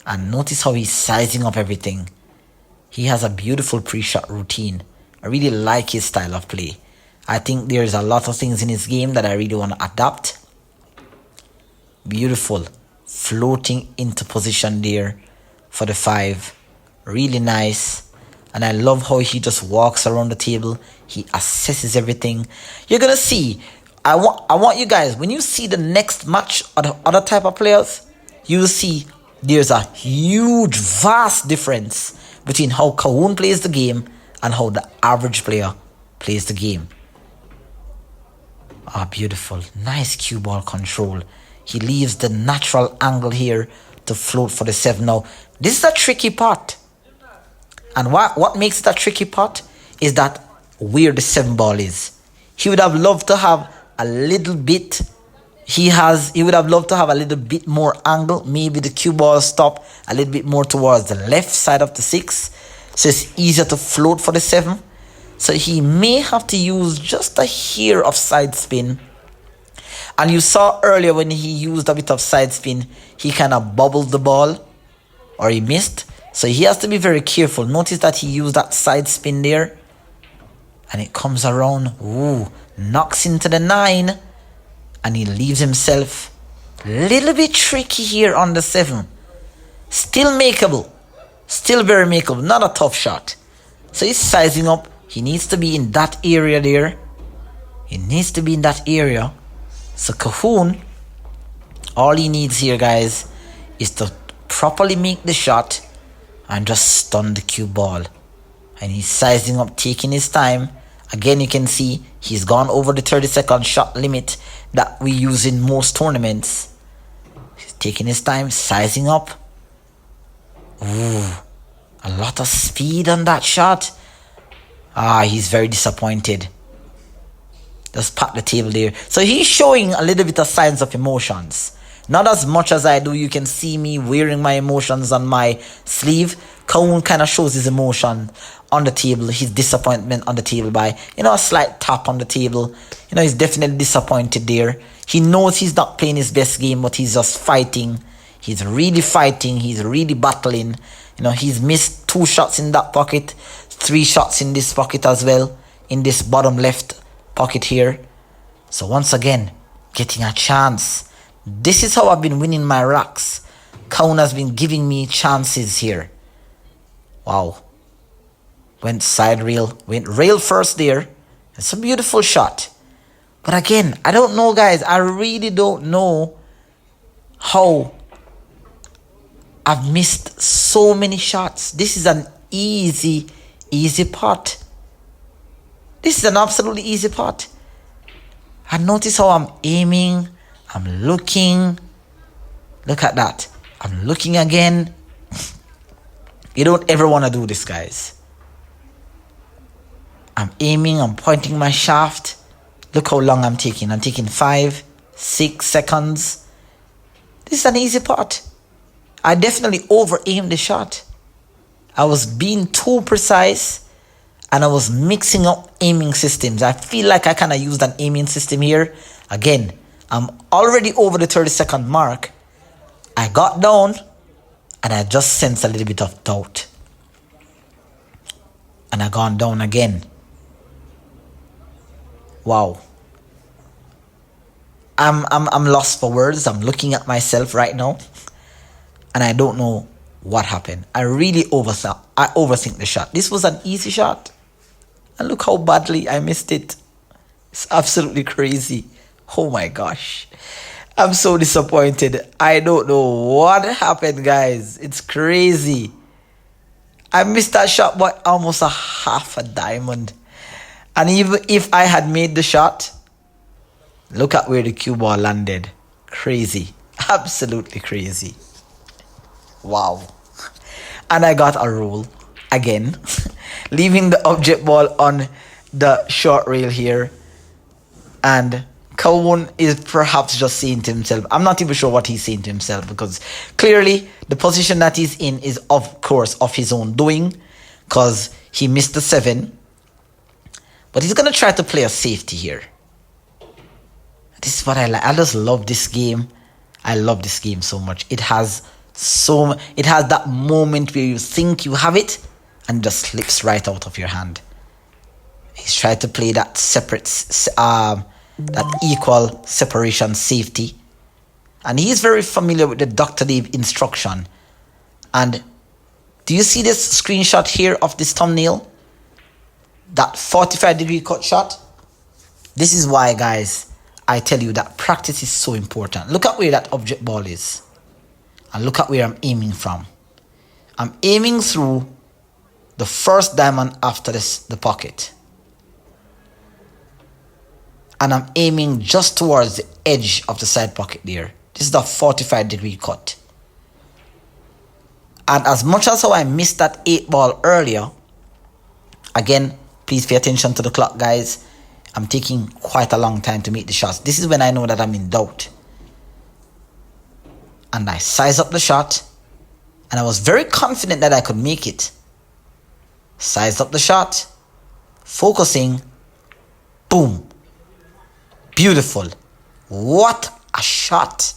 and notice how he's sizing up everything. He has a beautiful pre-shot routine. I really like his style of play. I think there's a lot of things in his game that I really want to adapt. Beautiful. Floating into position there for the 5. Really nice. And I love how he just walks around the table. He assesses everything. You're going to see. I want you guys, when you see the next match of the other type of players, you'll see there's a huge, vast difference between how Calhoun plays the game and how the average player plays the game. Ah, beautiful. Nice cue ball control. He leaves the natural angle here to float for the 7. Now, this is a tricky pot. And what makes it a tricky pot is that where the 7 ball is. He would have loved to have a little bit. He would have loved to have a little bit more angle. Maybe the cue ball stop a little bit more towards the left side of the 6. So it's easier to float for the 7. So he may have to use just a hair of side spin. And you saw earlier when he used a bit of side spin, he kind of bobbled the ball, or he missed. So he has to be very careful. Notice that he used that side spin there, and it comes around. Ooh, knocks into the 9, and he leaves himself a little bit tricky here on the 7. Still makeable. Still very makeable. Not a tough shot. So he's sizing up. He needs to be in that area there. He needs to be in that area. So Calhoun, all he needs here, guys, is to properly make the shot and just stun the cue ball. And he's sizing up, taking his time. Again, you can see he's gone over the 30-second shot limit that we use in most tournaments. He's taking his time, sizing up. Ooh, a lot of speed on that shot. Ah, he's very disappointed. Just pat the table there. So he's showing a little bit of signs of emotions. Not as much as I do. You can see me wearing my emotions on my sleeve. Calhoun kind of shows his emotion on the table. His disappointment on the table by, a slight tap on the table. He's definitely disappointed there. He knows he's not playing his best game, but he's just fighting. He's really fighting. He's really battling. He's missed 2 shots in that pocket. 3 shots in this pocket as well. In this bottom left pocket here. So once again, getting a chance. This is how I've been winning my racks. Calhoun has been giving me chances here. Wow. Went side rail. Went rail first there. It's a beautiful shot. But again, I don't know, guys. I really don't know how I've missed so many shots. This is an easy pot. This is an absolutely easy pot. And notice how I'm aiming. I'm looking. Look at that. I'm looking again. You don't ever want to do this, guys. I'm aiming. I'm pointing my shaft. Look how long I'm taking. I'm taking 5, 6 seconds. This is an easy pot. I definitely over-aimed the shot. I was being too precise, and I was mixing up aiming systems. I feel like I kind of used an aiming system here. Again, I'm already over the 30-second mark. I got down, and I just sensed a little bit of doubt. And I gone down again. Wow. I'm lost for words. I'm looking at myself right now, and I don't know what happened. I really overthink the shot. This was an easy shot, and look how badly I missed it. It's absolutely crazy. Oh my gosh. I'm so disappointed. I don't know what happened, guys. It's crazy. I missed that shot by almost a half a diamond. And even if I had made the shot, look at where the cue ball landed. Crazy. Absolutely crazy. Wow. And I got a roll again. Leaving the object ball on the short rail here. And Calhoun is perhaps just saying to himself, I'm not even sure what he's saying to himself, because clearly the position that he's in is, of course, of his own doing, because he missed the 7. But he's going to try to play a safety here. This is what I like. I just love this game. I love this game so much. It has that moment where you think you have it and it just slips right out of your hand. He's tried to play that separate, that equal separation safety. And he's very familiar with the Dr. Dave instruction. And do you see this screenshot here of this thumbnail? That 45-degree cut shot? This is why, guys, I tell you that practice is so important. Look at where that object ball is. And look at where I'm aiming from. I'm aiming through the first diamond after the pocket. And I'm aiming just towards the edge of the side pocket there. This is the 45-degree cut. And as much as how I missed that 8 ball earlier, again, please pay attention to the clock, guys. I'm taking quite a long time to make the shots. This is when I know that I'm in doubt. And I size up the shot. And I was very confident that I could make it. Sized up the shot. Focusing. Boom. Beautiful. What a shot.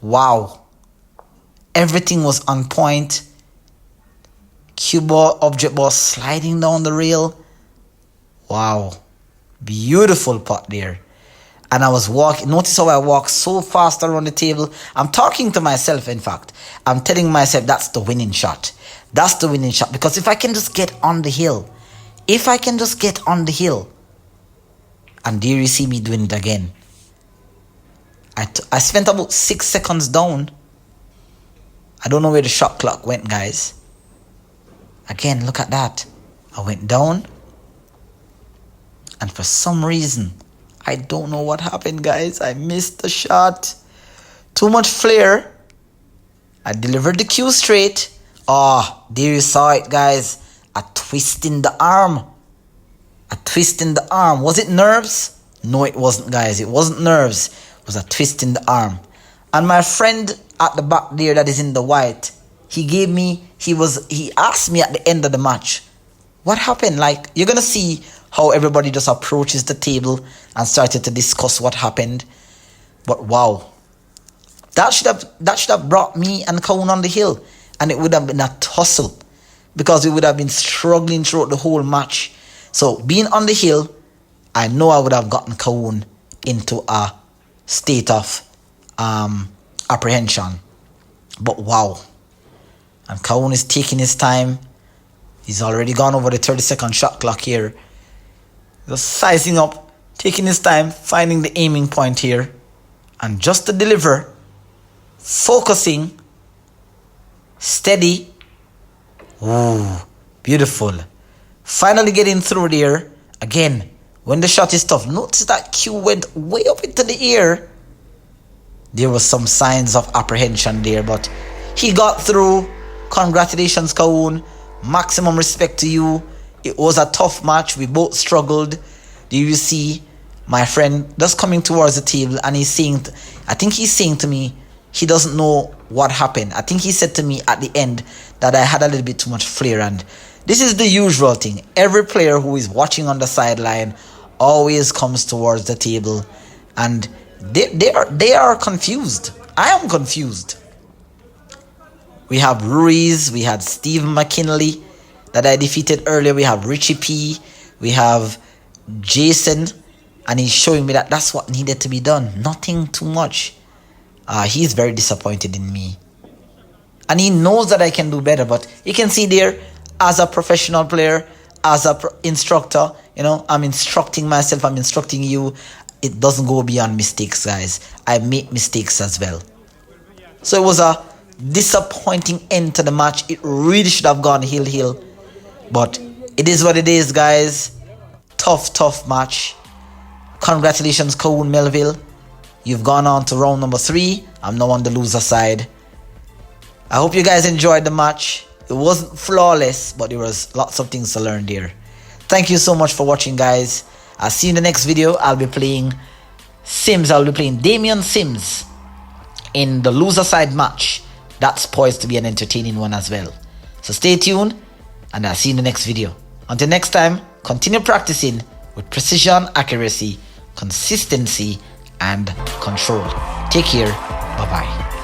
Wow. Everything was on point. Cue ball, object ball sliding down the rail. Wow. Beautiful putt there. And I was walking. Notice how I walk so fast around the table. I'm talking to myself, in fact. I'm telling myself that's the winning shot. That's the winning shot. Because if I can just get on the hill. And there you see me doing it again. I spent about 6 seconds down. I don't know where the shot clock went, guys. Again, look at that. I went down. And for some reason, I don't know what happened, guys. I missed the shot. Too much flare. I delivered the cue straight. Oh, there you saw it, guys. A twist in the arm. Was it nerves? No, it wasn't, guys. It wasn't nerves. It was a twist in the arm. And my friend at the back there that is in the white, he asked me at the end of the match, what happened? Like, you're going to see how everybody just approaches the table and started to discuss what happened. But wow. That should have brought me and Calhoun on the hill. And it would have been a tussle. Because we would have been struggling throughout the whole match. So, being on the hill, I know I would have gotten Calhoun into a state of apprehension. But wow. And Calhoun is taking his time. He's already gone over the 30-second shot clock here. Just sizing up, taking his time, finding the aiming point here. And just to deliver, focusing, steady. Ooh, beautiful. Finally getting through there. Again, when the shot is tough, notice that cue went way up into the air. There was some signs of apprehension there, but he got through. Congratulations, Calhoun. Maximum respect to you. It was a tough match. We both struggled. Do you see my friend just coming towards the table, and he's saying, I think he's saying to me, he doesn't know what happened. I think he said to me at the end that I had a little bit too much flair, and this is the usual thing. Every player who is watching on the sideline always comes towards the table, and they are confused. I am confused. We have Ruiz, we had Stephen McKinley that I defeated earlier. We have Richie P, we have Jason, and he's showing me that that's what needed to be done. Nothing too much. He's very disappointed in me. And he knows that I can do better, but you can see there, as a professional player, as a instructor, you know, I'm instructing myself, I'm instructing you. It doesn't go beyond mistakes, guys. I make mistakes as well. So it was a disappointing end to the match. It really should have gone hill. But it is what it is, guys. Tough match. Congratulations, Calhoun Melville. You've gone on to round number 3. I'm now on the loser side. I hope you guys enjoyed the match. It wasn't flawless, but there was lots of things to learn there. Thank you so much for watching, guys. I'll see you in the next video. I'll be playing Sims. I'll be playing Damian Sims in the loser side match. That's poised to be an entertaining one as well. So stay tuned, and I'll see you in the next video. Until next time, continue practicing with precision, accuracy, consistency, and control. Take care. Bye-bye.